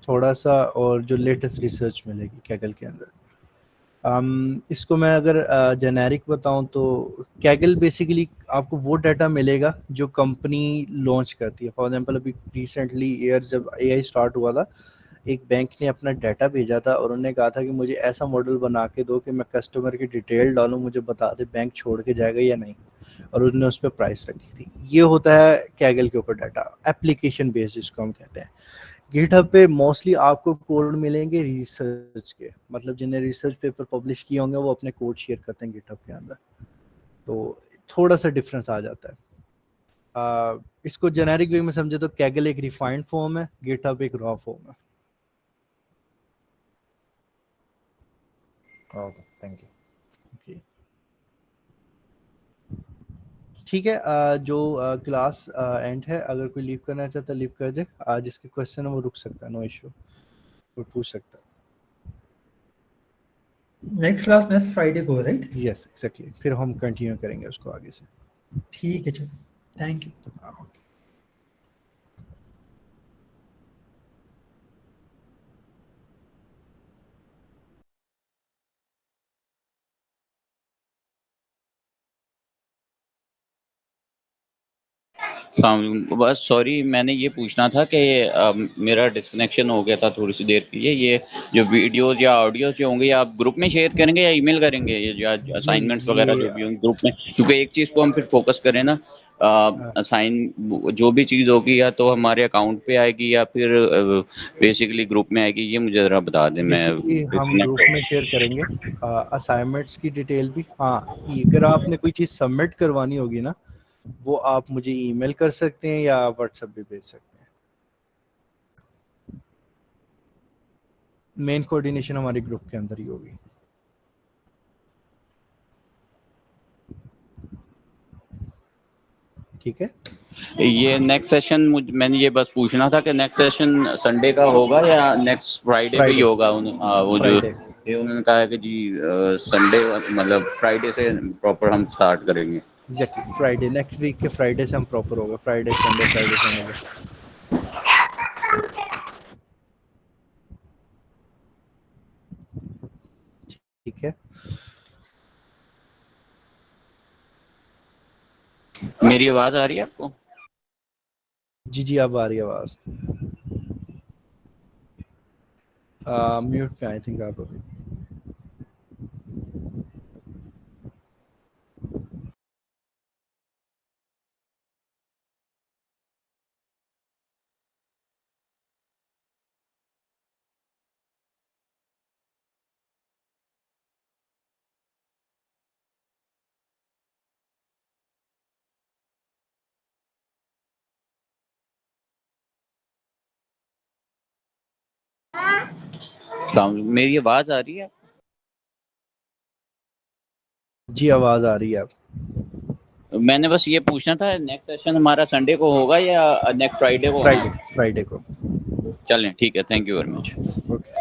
थोड़ा सा, और जो लेटेस्ट रिसर्च मिलेगी कैगल के अंदर। इसको मैं अगर जेनेरिक बताऊं तो कैगल बेसिकली आपको वो डाटा मिलेगा जो कंपनी लॉन्च करती है। फॉर एग्जांपल अभी रिसेंटली ईयर जब एआई स्टार्ट हुआ था, एक बैंक ने अपना डाटा भेजा था और उन्होंने कहा था कि मुझे ऐसा मॉडल बना के दो कि मैं कस्टमर की डिटेल डालूं, मुझे बता दे बैंक छोड़ के जाएगा या नहीं, और उन्होंने उस पर प्राइस रखी थी। ये होता है कैगल के ऊपर डाटा, एप्लीकेशन बेस्ड जिसको हम कहते हैं। गिटहब पे मोस्टली आपको कोड मिलेंगे रिसर्च के, मतलब जिन्हें रिसर्च पेपर पब्लिश किए होंगे वो अपने कोड शेयर करते हैं गिटहब के अंदर, तो थोड़ा सा डिफरेंस आ जाता है। इसको जेनेरिक वे में समझे तो कैगल एक रिफाइंड फॉर्म है, गिटहब एक रॉ फॉर्म है। Okay thank you. ओके ठीक है, जो क्लास एंड है, अगर कोई लीव करना चाहता है लीव कर जाए, जिसके क्वेश्चन है वो रुक सकता है, नो इशू, वो पूछ सकता है। नेक्स्ट क्लास नेक्स्ट फ्राइडे को, राइट? यस एग्जैक्टली, फिर हम कंटिन्यू करेंगे उसको आगे से। ठीक है, चलो, थैंक यू। बस सॉरी, मैंने ये पूछना था कि मेरा डिस्कनेक्शन हो गया था थोड़ी सी देर के लिए। ये जो वीडियोस या ऑडियोज जो होंगे, ये आप ग्रुप में शेयर करेंगे या ईमेल करेंगे? ये जो असाइनमेंट्स वगैरह जो भी होंगे ग्रुप में, क्योंकि एक चीज़ को हम फिर फोकस करें ना, जो भी चीज़ होगी या तो हमारे अकाउंट पे आएगी या फिर बेसिकली ग्रुप में आएगी, ये मुझे ज़रा बता दें। मैं बेसिकली हम ग्रुप में शेयर करेंगे असाइनमेंट्स की डिटेल भी। हाँ, अगर आपने कोई चीज़ सबमिट करवानी होगी ना, वो आप मुझे ईमेल कर सकते हैं या व्हाट्सएप भी भेज सकते हैं। मेन कोऑर्डिनेशन हमारे ग्रुप के अंदर ही होगी। ठीक है, ये नेक्स्ट सेशन मैंने ये बस पूछना था कि नेक्स्ट सेशन संडे का होगा या नेक्स्ट फ्राइडे भी होगा? वो जो उन्होंने कहा है कि जी संडे मतलब फ्राइडे से प्रॉपर हम स्टार्ट करेंगे। एग्जैक्टली, फ्राइडे, नेक्स्ट वीक के फ्राइडे से हम प्रॉपर होगा। Friday Sunday, Friday Sunday. ठीक है, मेरी आवाज आ रही है आपको? जी जी, अब आ रही है आवाज। म्यूट पे आई थिंक आप अभी। मेरी आवाज आ रही है? जी, आवाज आ रही है। मैंने बस ये पूछना था, नेक्स्ट सेशन हमारा संडे को होगा या नेक्स्ट फ्राइडे को? फ्राइडे को। चलें, ठीक है, thank you very much. Okay.